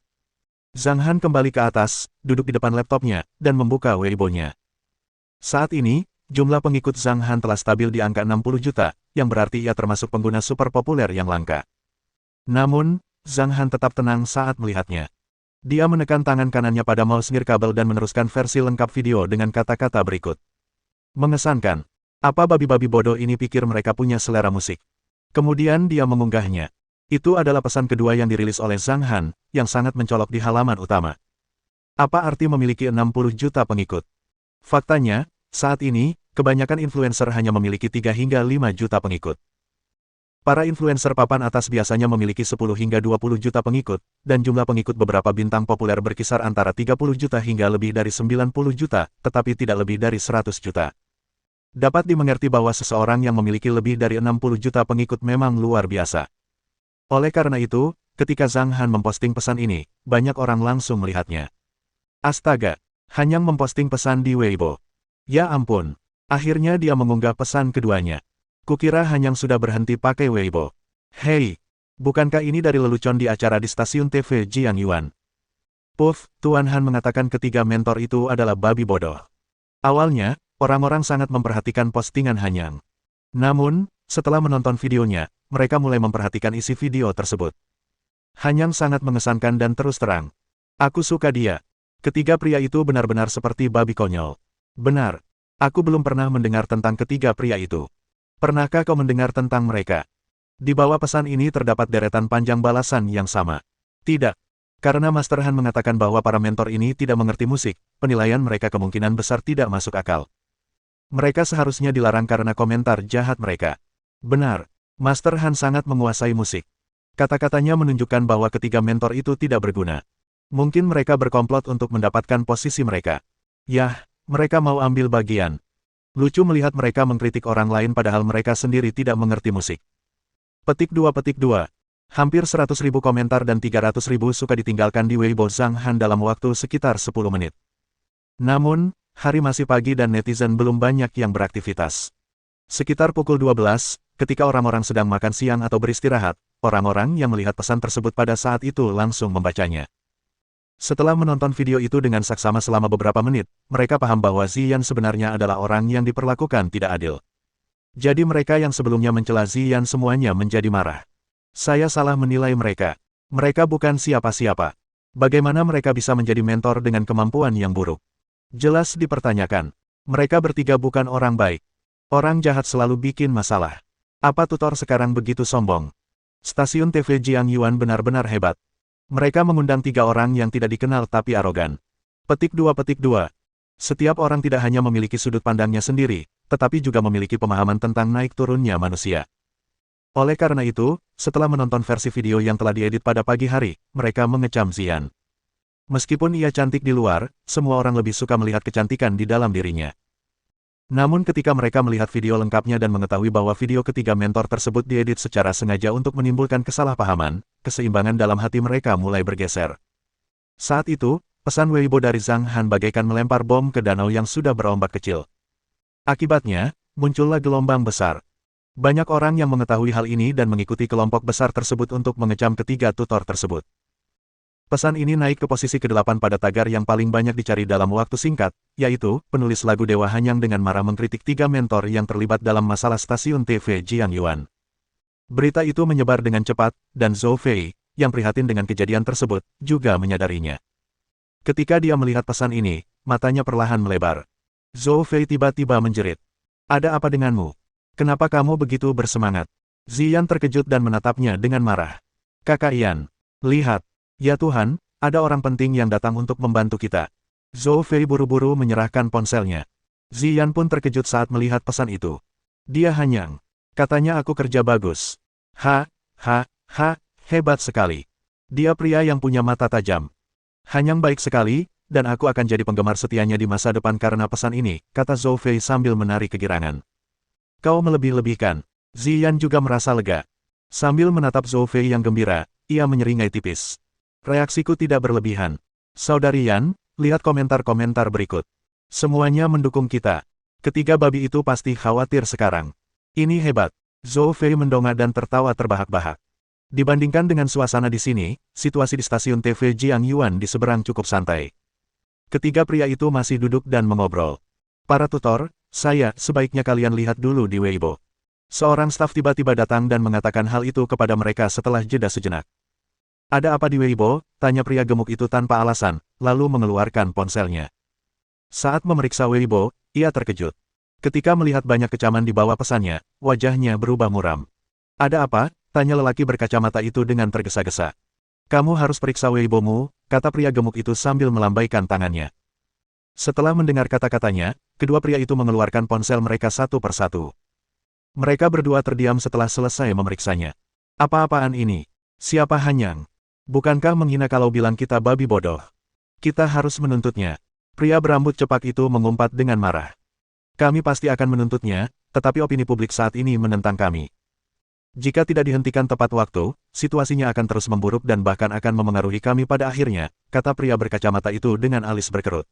Zhang Han kembali ke atas, duduk di depan laptopnya, dan membuka Weibo-nya. Saat ini, jumlah pengikut Zhang Han telah stabil di angka 60 juta, yang berarti ia termasuk pengguna super populer yang langka. Namun, Zhang Han tetap tenang saat melihatnya. Dia menekan tangan kanannya pada mouse nirkabel dan meneruskan versi lengkap video dengan kata-kata berikut. Mengesankan. Apa babi-babi bodoh ini pikir mereka punya selera musik? Kemudian dia mengunggahnya. Itu adalah pesan kedua yang dirilis oleh Zhang Han, yang sangat mencolok di halaman utama. Apa arti memiliki 60 juta pengikut? Faktanya, saat ini, kebanyakan influencer hanya memiliki 3 hingga 5 juta pengikut. Para influencer papan atas biasanya memiliki 10 hingga 20 juta pengikut, dan jumlah pengikut beberapa bintang populer berkisar antara 30 juta hingga lebih dari 90 juta, tetapi tidak lebih dari 100 juta. Dapat dimengerti bahwa seseorang yang memiliki lebih dari 60 juta pengikut memang luar biasa. Oleh karena itu, ketika Zhang Han memposting pesan ini, banyak orang langsung melihatnya. Astaga, Hanyang memposting pesan di Weibo. Ya ampun, akhirnya dia mengunggah pesan keduanya. Kukira Hanyang sudah berhenti pakai Weibo. Hei, bukankah ini dari lelucon di acara di stasiun TV Jiang Yuan? Puff, Tuan Han mengatakan ketiga mentor itu adalah babi bodoh. Awalnya, orang-orang sangat memperhatikan postingan Hanyang. Namun, setelah menonton videonya, mereka mulai memperhatikan isi video tersebut. Hanyang sangat mengesankan dan terus terang. Aku suka dia. Ketiga pria itu benar-benar seperti babi konyol. Benar. Aku belum pernah mendengar tentang ketiga pria itu. Pernahkah kau mendengar tentang mereka? Di bawah pesan ini terdapat deretan panjang balasan yang sama. Tidak. Karena Master Han mengatakan bahwa para mentor ini tidak mengerti musik, penilaian mereka kemungkinan besar tidak masuk akal. Mereka seharusnya dilarang karena komentar jahat mereka. Benar. Master Han sangat menguasai musik. Kata-katanya menunjukkan bahwa ketiga mentor itu tidak berguna. Mungkin mereka berkomplot untuk mendapatkan posisi mereka. Yah, mereka mau ambil bagian. Lucu melihat mereka mengkritik orang lain padahal mereka sendiri tidak mengerti musik. Petik 2. Hampir 100.000 komentar dan 300.000 suka ditinggalkan di Weibo Zhang Han dalam waktu sekitar 10 menit. Namun, hari masih pagi dan netizen belum banyak yang beraktivitas. Sekitar pukul 12, ketika orang-orang sedang makan siang atau beristirahat, orang-orang yang melihat pesan tersebut pada saat itu langsung membacanya. Setelah menonton video itu dengan saksama selama beberapa menit, mereka paham bahwa Ziyan sebenarnya adalah orang yang diperlakukan tidak adil. Jadi mereka yang sebelumnya mencela Ziyan semuanya menjadi marah. Saya salah menilai mereka. Mereka bukan siapa-siapa. Bagaimana mereka bisa menjadi mentor dengan kemampuan yang buruk? Jelas dipertanyakan. Mereka bertiga bukan orang baik. Orang jahat selalu bikin masalah. Apa tutor sekarang begitu sombong? Stasiun TV Jiang Yuan benar-benar hebat. Mereka mengundang 3 orang yang tidak dikenal tapi arogan. Petik 2. Setiap orang tidak hanya memiliki sudut pandangnya sendiri, tetapi juga memiliki pemahaman tentang naik turunnya manusia. Oleh karena itu, setelah menonton versi video yang telah diedit pada pagi hari, mereka mengecam Ziyan. Meskipun ia cantik di luar, semua orang lebih suka melihat kecantikan di dalam dirinya. Namun ketika mereka melihat video lengkapnya dan mengetahui bahwa video ketiga mentor tersebut diedit secara sengaja untuk menimbulkan kesalahpahaman, keseimbangan dalam hati mereka mulai bergeser. Saat itu, pesan Weibo dari Zhang Han bagaikan melempar bom ke danau yang sudah berombak kecil. Akibatnya, muncullah gelombang besar. Banyak orang yang mengetahui hal ini dan mengikuti kelompok besar tersebut untuk mengecam ketiga tutor tersebut. Pesan ini naik ke posisi ke-8 pada tagar yang paling banyak dicari dalam waktu singkat, yaitu, penulis lagu Dewa Hanyang dengan marah mengkritik 3 mentor yang terlibat dalam masalah stasiun TV Jiang Yuan. Berita itu menyebar dengan cepat, dan Zhou Fei, yang prihatin dengan kejadian tersebut, juga menyadarinya. Ketika dia melihat pesan ini, matanya perlahan melebar. Zhou Fei tiba-tiba menjerit. Ada apa denganmu? Kenapa kamu begitu bersemangat? Ziyan terkejut dan menatapnya dengan marah. Kakak Yan, lihat. Ya Tuhan, ada orang penting yang datang untuk membantu kita. Zhou Fei buru-buru menyerahkan ponselnya. Ziyan pun terkejut saat melihat pesan itu. Dia Hanyang. Katanya aku kerja bagus. Hebat sekali. Dia pria yang punya mata tajam. Hanyang baik sekali, dan aku akan jadi penggemar setianya di masa depan karena pesan ini, kata Zhou Fei sambil menarik kegirangan. Kau melebih-lebihkan. Ziyan juga merasa lega. Sambil menatap Zhou Fei yang gembira, ia menyeringai tipis. Reaksiku tidak berlebihan. Saudari Yan, lihat komentar-komentar berikut. Semuanya mendukung kita. Ketiga babi itu pasti khawatir sekarang. Ini hebat. Zhou Fei mendongak dan tertawa terbahak-bahak. Dibandingkan dengan suasana di sini, situasi di stasiun TV Jiang Yuan di seberang cukup santai. Ketiga pria itu masih duduk dan mengobrol. Para tutor, sebaiknya kalian lihat dulu di Weibo. Seorang staf tiba-tiba datang dan mengatakan hal itu kepada mereka setelah jeda sejenak. Ada apa di Weibo? Tanya pria gemuk itu tanpa alasan, lalu mengeluarkan ponselnya. Saat memeriksa Weibo, ia terkejut. Ketika melihat banyak kecaman di bawah pesannya, wajahnya berubah muram. Ada apa? Tanya lelaki berkacamata itu dengan tergesa-gesa. Kamu harus periksa Weibomu, kata pria gemuk itu sambil melambaikan tangannya. Setelah mendengar kata-katanya, kedua pria itu mengeluarkan ponsel mereka satu persatu. Mereka berdua terdiam setelah selesai memeriksanya. Apa-apaan ini? Siapa Hanyang? Bukankah menghina kalau bilang kita babi bodoh? Kita harus menuntutnya. Pria berambut cepak itu mengumpat dengan marah. Kami pasti akan menuntutnya, tetapi opini publik saat ini menentang kami. Jika tidak dihentikan tepat waktu, situasinya akan terus memburuk dan bahkan akan memengaruhi kami pada akhirnya, kata pria berkacamata itu dengan alis berkerut.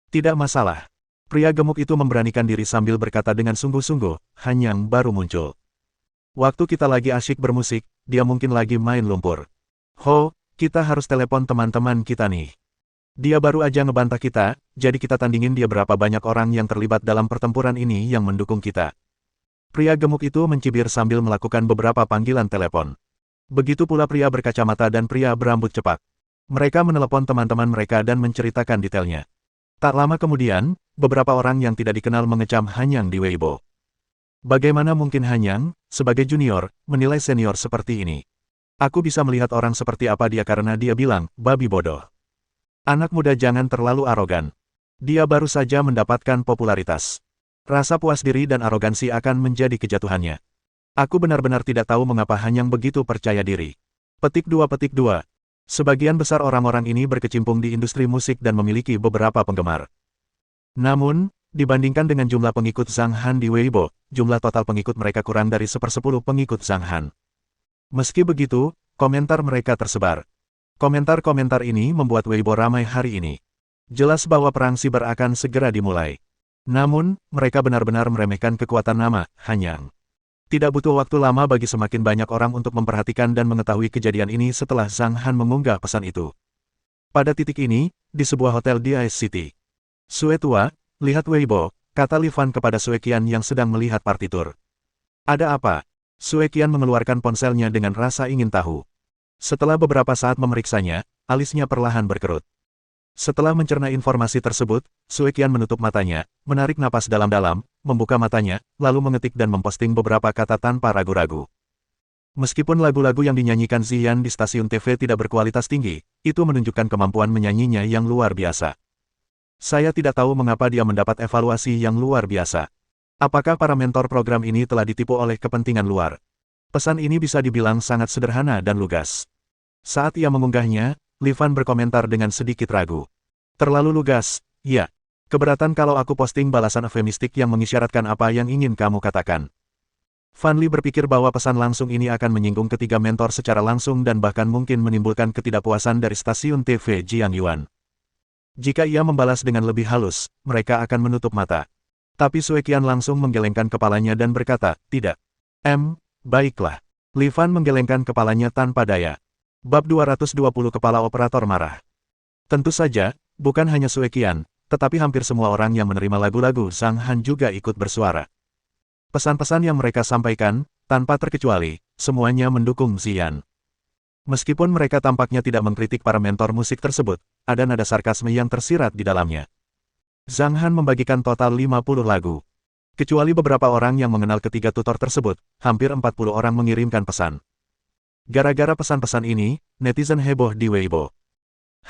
Tidak masalah. Pria gemuk itu memberanikan diri sambil berkata dengan sungguh-sungguh, Hanyang baru muncul. Waktu kita lagi asyik bermusik, dia mungkin lagi main lumpur. Ho, kita harus telepon teman-teman kita nih. Dia baru aja ngebantah kita, jadi kita tandingin dia berapa banyak orang yang terlibat dalam pertempuran ini yang mendukung kita. Pria gemuk itu mencibir sambil melakukan beberapa panggilan telepon. Begitu pula pria berkacamata dan pria berambut cepak. Mereka menelepon teman-teman mereka dan menceritakan detailnya. Tak lama kemudian, beberapa orang yang tidak dikenal mengecam Hanyang di Weibo. Bagaimana mungkin Hanyang, sebagai junior, menilai senior seperti ini? Aku bisa melihat orang seperti apa dia karena dia bilang, babi bodoh. Anak muda jangan terlalu arogan. Dia baru saja mendapatkan popularitas. Rasa puas diri dan arogansi akan menjadi kejatuhannya. Aku benar-benar tidak tahu mengapa Hanyang begitu percaya diri. Petik 2. Sebagian besar orang-orang ini berkecimpung di industri musik dan memiliki beberapa penggemar. Namun, dibandingkan dengan jumlah pengikut Zhang Han di Weibo, jumlah total pengikut mereka kurang dari 1/10 pengikut Zhang Han. Meski begitu, komentar mereka tersebar. Komentar-komentar ini membuat Weibo ramai hari ini. Jelas bahwa perang siber akan segera dimulai. Namun, mereka benar-benar meremehkan kekuatan nama Hanyang. Tidak butuh waktu lama bagi semakin banyak orang untuk memperhatikan dan mengetahui kejadian ini setelah Zhang Han mengunggah pesan itu. Pada titik ini, di sebuah hotel di Ice City. Sue tua, lihat Weibo, kata Li Fan kepada Sue Qian yang sedang melihat partitur. Ada apa? Sue Qian mengeluarkan ponselnya dengan rasa ingin tahu. Setelah beberapa saat memeriksanya, alisnya perlahan berkerut. Setelah mencerna informasi tersebut, Sue Qian menutup matanya, menarik napas dalam-dalam, membuka matanya, lalu mengetik dan memposting beberapa kata tanpa ragu-ragu. Meskipun lagu-lagu yang dinyanyikan Ziyan di stasiun TV tidak berkualitas tinggi, itu menunjukkan kemampuan menyanyinya yang luar biasa. Saya tidak tahu mengapa dia mendapat evaluasi yang luar biasa. Apakah para mentor program ini telah ditipu oleh kepentingan luar? Pesan ini bisa dibilang sangat sederhana dan lugas. Saat ia mengunggahnya, Li Fan berkomentar dengan sedikit ragu. Terlalu lugas, ya. Keberatan kalau aku posting balasan eufemistik yang mengisyaratkan apa yang ingin kamu katakan. Fan Li berpikir bahwa pesan langsung ini akan menyinggung ketiga mentor secara langsung dan bahkan mungkin menimbulkan ketidakpuasan dari stasiun TV Jiang Yuan. Jika ia membalas dengan lebih halus, mereka akan menutup mata. Tapi Sue Qian langsung menggelengkan kepalanya dan berkata, tidak. Baiklah. Li Fan menggelengkan kepalanya tanpa daya. Bab 220 Kepala Operator marah. Tentu saja, bukan hanya Sue Qian, tetapi hampir semua orang yang menerima lagu-lagu Zhang Han juga ikut bersuara. Pesan-pesan yang mereka sampaikan, tanpa terkecuali, semuanya mendukung Ziyan. Meskipun mereka tampaknya tidak mengkritik para mentor musik tersebut, ada nada sarkasme yang tersirat di dalamnya. Zhang Han membagikan total 50 lagu. Kecuali beberapa orang yang mengenal ketiga tutor tersebut, hampir 40 orang mengirimkan pesan. Gara-gara pesan-pesan ini, netizen heboh di Weibo.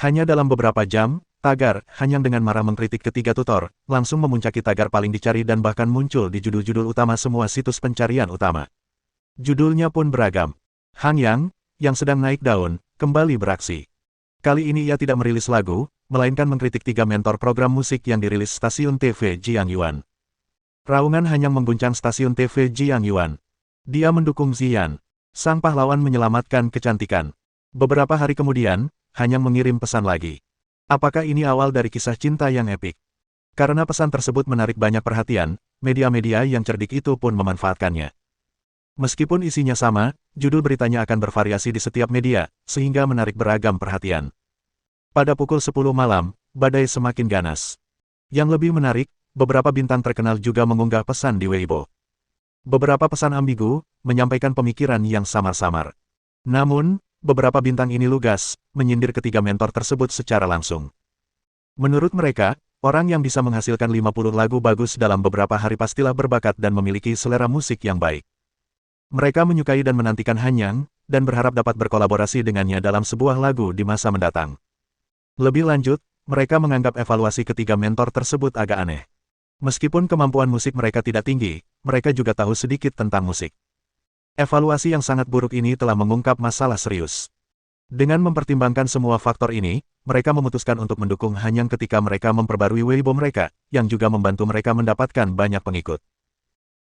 Hanya dalam beberapa jam, tagar Hanyang dengan marah mengkritik ketiga tutor, langsung memuncaki tagar paling dicari dan bahkan muncul di judul-judul utama semua situs pencarian utama. Judulnya pun beragam. Hanyang, yang sedang naik daun, kembali beraksi. Kali ini ia tidak merilis lagu, melainkan mengkritik tiga mentor program musik yang dirilis stasiun TV Jiang Yuan. Raungan Hanyang mengguncang stasiun TV Jiang Yuan. Dia mendukung Ziyan. Sang pahlawan menyelamatkan kecantikan. Beberapa hari kemudian, Hanyang mengirim pesan lagi. Apakah ini awal dari kisah cinta yang epik? Karena pesan tersebut menarik banyak perhatian, media-media yang cerdik itu pun memanfaatkannya. Meskipun isinya sama, judul beritanya akan bervariasi di setiap media, sehingga menarik beragam perhatian. Pada pukul 10 malam, badai semakin ganas. Yang lebih menarik, beberapa bintang terkenal juga mengunggah pesan di Weibo. Beberapa pesan ambigu, menyampaikan pemikiran yang samar-samar. Namun, beberapa bintang ini lugas, menyindir ketiga mentor tersebut secara langsung. Menurut mereka, orang yang bisa menghasilkan 50 lagu bagus dalam beberapa hari pastilah berbakat dan memiliki selera musik yang baik. Mereka menyukai dan menantikan Hanyang, dan berharap dapat berkolaborasi dengannya dalam sebuah lagu di masa mendatang. Lebih lanjut, mereka menganggap evaluasi ketiga mentor tersebut agak aneh. Meskipun kemampuan musik mereka tidak tinggi, mereka juga tahu sedikit tentang musik. Evaluasi yang sangat buruk ini telah mengungkap masalah serius. Dengan mempertimbangkan semua faktor ini, mereka memutuskan untuk mendukung Hanyang ketika mereka memperbarui Weibo mereka, yang juga membantu mereka mendapatkan banyak pengikut.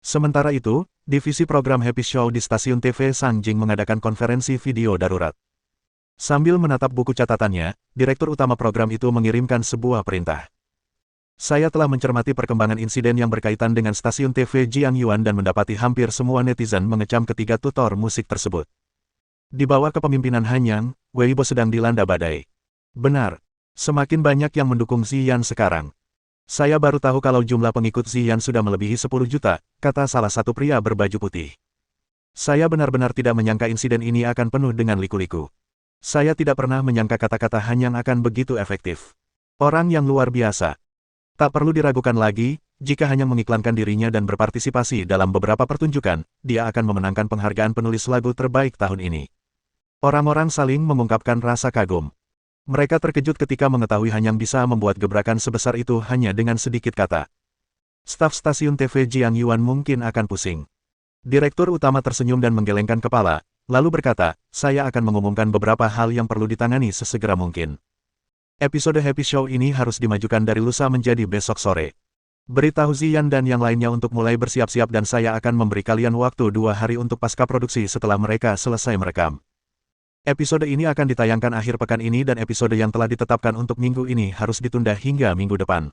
Sementara itu, divisi program Happy Show di stasiun TV Sangjing mengadakan konferensi video darurat. Sambil menatap buku catatannya, direktur utama program itu mengirimkan sebuah perintah. Saya telah mencermati perkembangan insiden yang berkaitan dengan stasiun TV Jiang Yuan dan mendapati hampir semua netizen mengecam ketiga tutor musik tersebut. Di bawah kepemimpinan Hanyang, Weibo sedang dilanda badai. Benar, semakin banyak yang mendukung Ziyan sekarang. Saya baru tahu kalau jumlah pengikut Ziyan sudah melebihi 10 juta, kata salah satu pria berbaju putih. Saya benar-benar tidak menyangka insiden ini akan penuh dengan liku-liku. Saya tidak pernah menyangka kata-kata Hanyang akan begitu efektif. Orang yang luar biasa. Tak perlu diragukan lagi, jika Hanyang mengiklankan dirinya dan berpartisipasi dalam beberapa pertunjukan, dia akan memenangkan penghargaan penulis lagu terbaik tahun ini. Orang-orang saling mengungkapkan rasa kagum. Mereka terkejut ketika mengetahui Hanyang bisa membuat gebrakan sebesar itu hanya dengan sedikit kata. Staf stasiun TV Jiang Yuan mungkin akan pusing. Direktur utama tersenyum dan menggelengkan kepala, lalu berkata, saya akan mengumumkan beberapa hal yang perlu ditangani sesegera mungkin. Episode Happy Show ini harus dimajukan dari lusa menjadi besok sore. Beritahu Ziyan dan yang lainnya untuk mulai bersiap-siap dan saya akan memberi kalian waktu 2 hari untuk pasca produksi setelah mereka selesai merekam. Episode ini akan ditayangkan akhir pekan ini dan episode yang telah ditetapkan untuk minggu ini harus ditunda hingga minggu depan.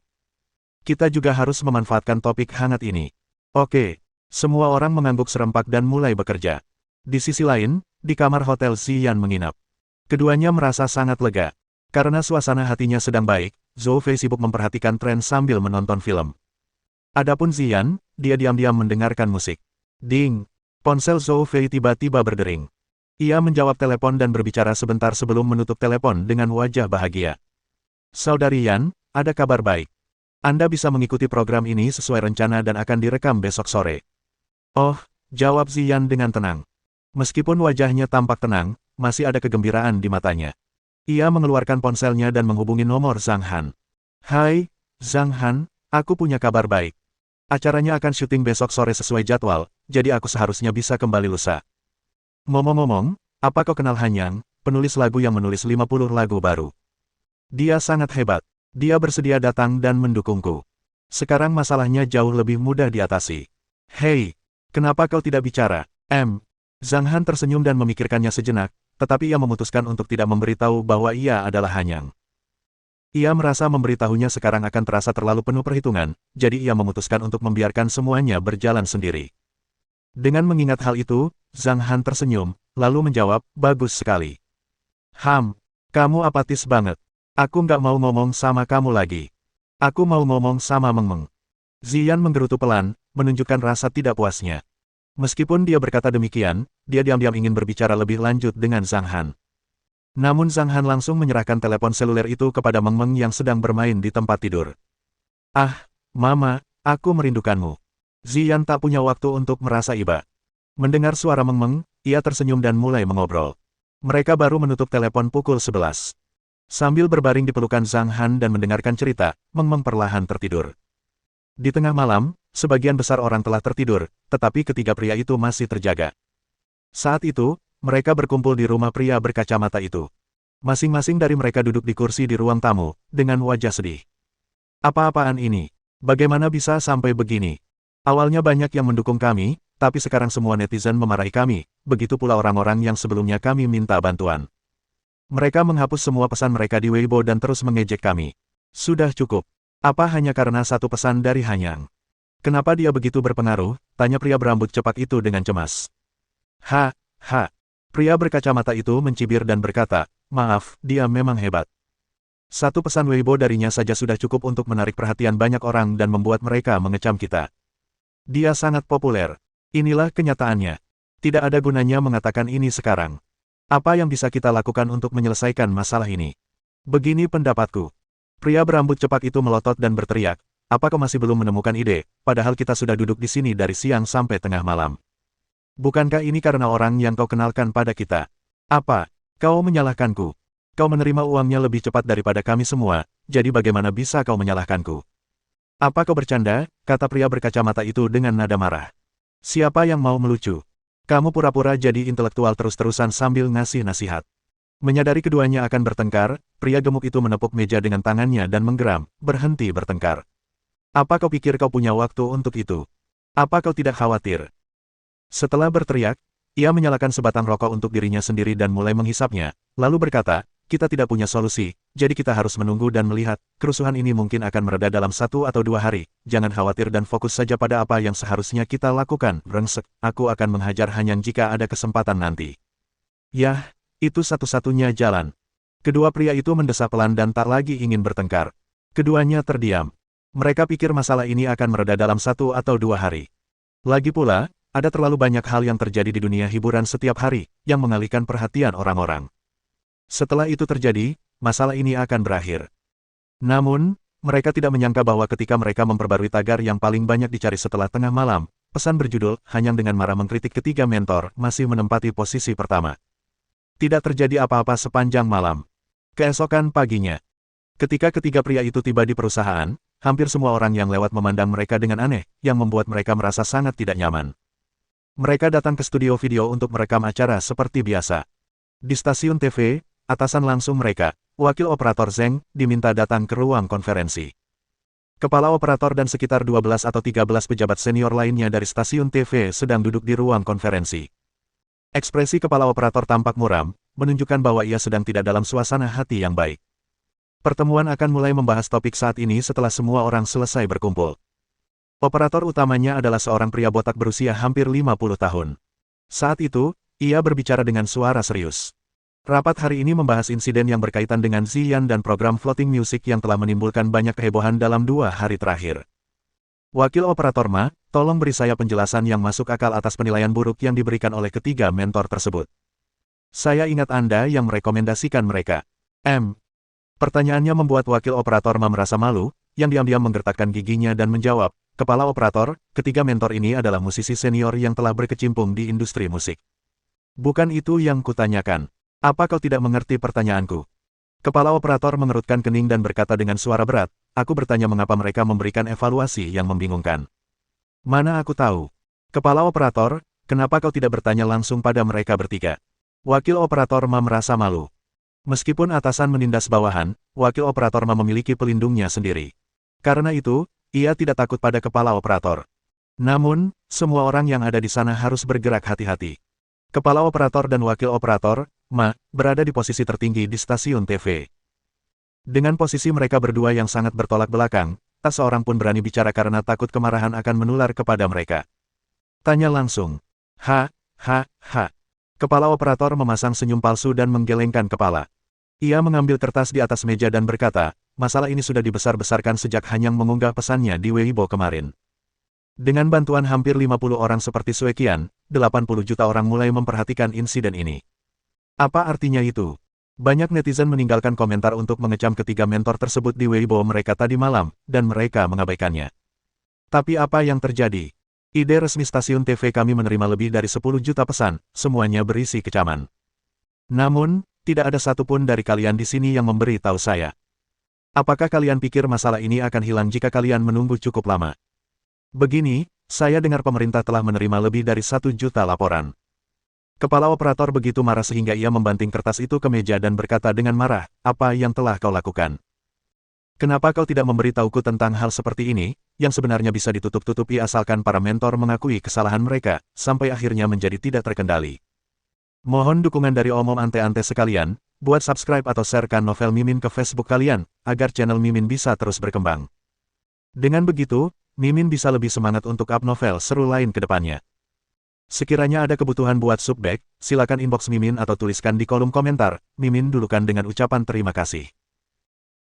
Kita juga harus memanfaatkan topik hangat ini. Oke, semua orang mengangguk serempak dan mulai bekerja. Di sisi lain, di kamar hotel Ziyan menginap. Keduanya merasa sangat lega. Karena suasana hatinya sedang baik, Zhou Fei sibuk memperhatikan tren sambil menonton film. Adapun Ziyan, dia diam-diam mendengarkan musik. Ding! Ponsel Zhou Fei tiba-tiba berdering. Ia menjawab telepon dan berbicara sebentar sebelum menutup telepon dengan wajah bahagia. Saudari Yan, ada kabar baik. Anda bisa mengikuti program ini sesuai rencana dan akan direkam besok sore. Oh, jawab Ziyan dengan tenang. Meskipun wajahnya tampak tenang, masih ada kegembiraan di matanya. Ia mengeluarkan ponselnya dan menghubungi nomor Zhang Han. Hai, Zhang Han, aku punya kabar baik. Acaranya akan syuting besok sore sesuai jadwal, jadi aku seharusnya bisa kembali lusa. Ngomong-ngomong, apa kau kenal Hanyang, penulis lagu yang menulis 50 lagu baru? Dia sangat hebat. Dia bersedia datang dan mendukungku. Sekarang masalahnya jauh lebih mudah diatasi. Hei, kenapa kau tidak bicara? Zhang Han tersenyum dan memikirkannya sejenak, tetapi ia memutuskan untuk tidak memberitahu bahwa ia adalah Hanyang. Ia merasa memberitahunya sekarang akan terasa terlalu penuh perhitungan, jadi ia memutuskan untuk membiarkan semuanya berjalan sendiri. Dengan mengingat hal itu, Zhang Han tersenyum, lalu menjawab, bagus sekali. Kamu apatis banget. Aku nggak mau ngomong sama kamu lagi. Aku mau ngomong sama Meng Meng. Ziyan menggerutu pelan, menunjukkan rasa tidak puasnya. Meskipun dia berkata demikian, dia diam-diam ingin berbicara lebih lanjut dengan Zhang Han. Namun Zhang Han langsung menyerahkan telepon seluler itu kepada Meng Meng yang sedang bermain di tempat tidur. Ah, Mama, aku merindukanmu. Ziyan tak punya waktu untuk merasa iba. Mendengar suara Meng Meng, ia tersenyum dan mulai mengobrol. Mereka baru menutup telepon pukul 11. Sambil berbaring di pelukan Zhang Han dan mendengarkan cerita, Meng Meng perlahan tertidur. Di tengah malam, sebagian besar orang telah tertidur, tetapi ketiga pria itu masih terjaga. Saat itu, mereka berkumpul di rumah pria berkacamata itu. Masing-masing dari mereka duduk di kursi di ruang tamu, dengan wajah sedih. Apa-apaan ini? Bagaimana bisa sampai begini? Awalnya banyak yang mendukung kami, tapi sekarang semua netizen memarahi kami, begitu pula orang-orang yang sebelumnya kami minta bantuan. Mereka menghapus semua pesan mereka di Weibo dan terus mengejek kami. Sudah cukup. Apa hanya karena satu pesan dari Hanyang? Kenapa dia begitu berpengaruh? Tanya pria berambut cepat itu dengan cemas. Pria berkacamata itu mencibir dan berkata, maaf, dia memang hebat. Satu pesan Weibo darinya saja sudah cukup untuk menarik perhatian banyak orang dan membuat mereka mengecam kita. Dia sangat populer. Inilah kenyataannya. Tidak ada gunanya mengatakan ini sekarang. Apa yang bisa kita lakukan untuk menyelesaikan masalah ini? Begini pendapatku. Pria berambut cepat itu melotot dan berteriak, apa kau masih belum menemukan ide, padahal kita sudah duduk di sini dari siang sampai tengah malam. Bukankah ini karena orang yang kau kenalkan pada kita? Apa? Kau menyalahkanku? Kau menerima uangnya lebih cepat daripada kami semua, jadi bagaimana bisa kau menyalahkanku? Apa kau bercanda? Kata pria berkacamata itu dengan nada marah. Siapa yang mau melucu? Kamu pura-pura jadi intelektual terus-terusan sambil ngasih nasihat. Menyadari keduanya akan bertengkar, pria gemuk itu menepuk meja dengan tangannya dan menggeram, berhenti bertengkar. Apa kau pikir kau punya waktu untuk itu? Apa kau tidak khawatir? Setelah berteriak, ia menyalakan sebatang rokok untuk dirinya sendiri dan mulai menghisapnya, lalu berkata, kita tidak punya solusi, jadi kita harus menunggu dan melihat, kerusuhan ini mungkin akan mereda dalam 1 atau 2 hari, jangan khawatir dan fokus saja pada apa yang seharusnya kita lakukan, brengsek, aku akan menghajar Hanyang jika ada kesempatan nanti. Yah, itu satu-satunya jalan. Kedua pria itu mendesah pelan dan tak lagi ingin bertengkar. Keduanya terdiam. Mereka pikir masalah ini akan mereda dalam 1 atau 2 hari. Lagi pula, ada terlalu banyak hal yang terjadi di dunia hiburan setiap hari, yang mengalihkan perhatian orang-orang. Setelah itu terjadi, masalah ini akan berakhir. Namun, mereka tidak menyangka bahwa ketika mereka memperbarui tagar yang paling banyak dicari setelah tengah malam, pesan berjudul, Hanyang dengan marah mengkritik ketiga mentor, masih menempati posisi pertama. Tidak terjadi apa-apa sepanjang malam. Keesokan paginya, ketika ketiga pria itu tiba di perusahaan, hampir semua orang yang lewat memandang mereka dengan aneh, yang membuat mereka merasa sangat tidak nyaman. Mereka datang ke studio video untuk merekam acara seperti biasa. Di stasiun TV, atasan langsung mereka, wakil operator Zeng, diminta datang ke ruang konferensi. Kepala operator dan sekitar 12 atau 13 pejabat senior lainnya dari stasiun TV sedang duduk di ruang konferensi. Ekspresi kepala operator tampak muram, menunjukkan bahwa ia sedang tidak dalam suasana hati yang baik. Pertemuan akan mulai membahas topik saat ini setelah semua orang selesai berkumpul. Operator utamanya adalah seorang pria botak berusia hampir 50 tahun. Saat itu, ia berbicara dengan suara serius. Rapat hari ini membahas insiden yang berkaitan dengan Ziyan dan program floating music yang telah menimbulkan banyak kehebohan dalam 2 hari terakhir. Wakil operator Ma, tolong beri saya penjelasan yang masuk akal atas penilaian buruk yang diberikan oleh ketiga mentor tersebut. Saya ingat Anda yang merekomendasikan mereka. Pertanyaannya membuat wakil operator Ma merasa malu, yang diam-diam menggertakkan giginya dan menjawab, Kepala operator, ketiga mentor ini adalah musisi senior yang telah berkecimpung di industri musik. Bukan itu yang kutanyakan. Apa kau tidak mengerti pertanyaanku? Kepala operator mengerutkan kening dan berkata dengan suara berat, aku bertanya mengapa mereka memberikan evaluasi yang membingungkan. Mana aku tahu. Kepala operator, kenapa kau tidak bertanya langsung pada mereka bertiga? Wakil operator Ma merasa malu. Meskipun atasan menindas bawahan, wakil operator Ma memiliki pelindungnya sendiri. Karena itu, ia tidak takut pada kepala operator. Namun, semua orang yang ada di sana harus bergerak hati-hati. Kepala operator dan wakil operator, Ma, berada di posisi tertinggi di stasiun TV. Dengan posisi mereka berdua yang sangat bertolak belakang, tak seorang pun berani bicara karena takut kemarahan akan menular kepada mereka. Tanya langsung. Kepala operator memasang senyum palsu dan menggelengkan kepala. Ia mengambil kertas di atas meja dan berkata, masalah ini sudah dibesar-besarkan sejak Hanyang mengunggah pesannya di Weibo kemarin. Dengan bantuan hampir 50 orang seperti Suekian, 80 juta orang mulai memperhatikan insiden ini. Apa artinya itu? Banyak netizen meninggalkan komentar untuk mengecam ketiga mentor tersebut di Weibo mereka tadi malam, dan mereka mengabaikannya. Tapi apa yang terjadi? Ide resmi stasiun TV kami menerima lebih dari 10 juta pesan, semuanya berisi kecaman. Namun, tidak ada satupun dari kalian di sini yang memberi tahu saya. Apakah kalian pikir masalah ini akan hilang jika kalian menunggu cukup lama? Begini, saya dengar pemerintah telah menerima lebih dari 1 juta laporan. Kepala operator begitu marah sehingga ia membanting kertas itu ke meja dan berkata dengan marah, apa yang telah kau lakukan? Kenapa kau tidak memberitahuku tentang hal seperti ini, yang sebenarnya bisa ditutup-tutupi asalkan para mentor mengakui kesalahan mereka, sampai akhirnya menjadi tidak terkendali. Mohon dukungan dari omom ante-ante sekalian, buat subscribe atau sharekan novel Mimin ke Facebook kalian, agar channel Mimin bisa terus berkembang. Dengan begitu, Mimin bisa lebih semangat untuk up novel seru lain ke depannya. Sekiranya ada kebutuhan buat subback, silakan inbox Mimin atau tuliskan di kolom komentar, Mimin dulukan dengan ucapan terima kasih.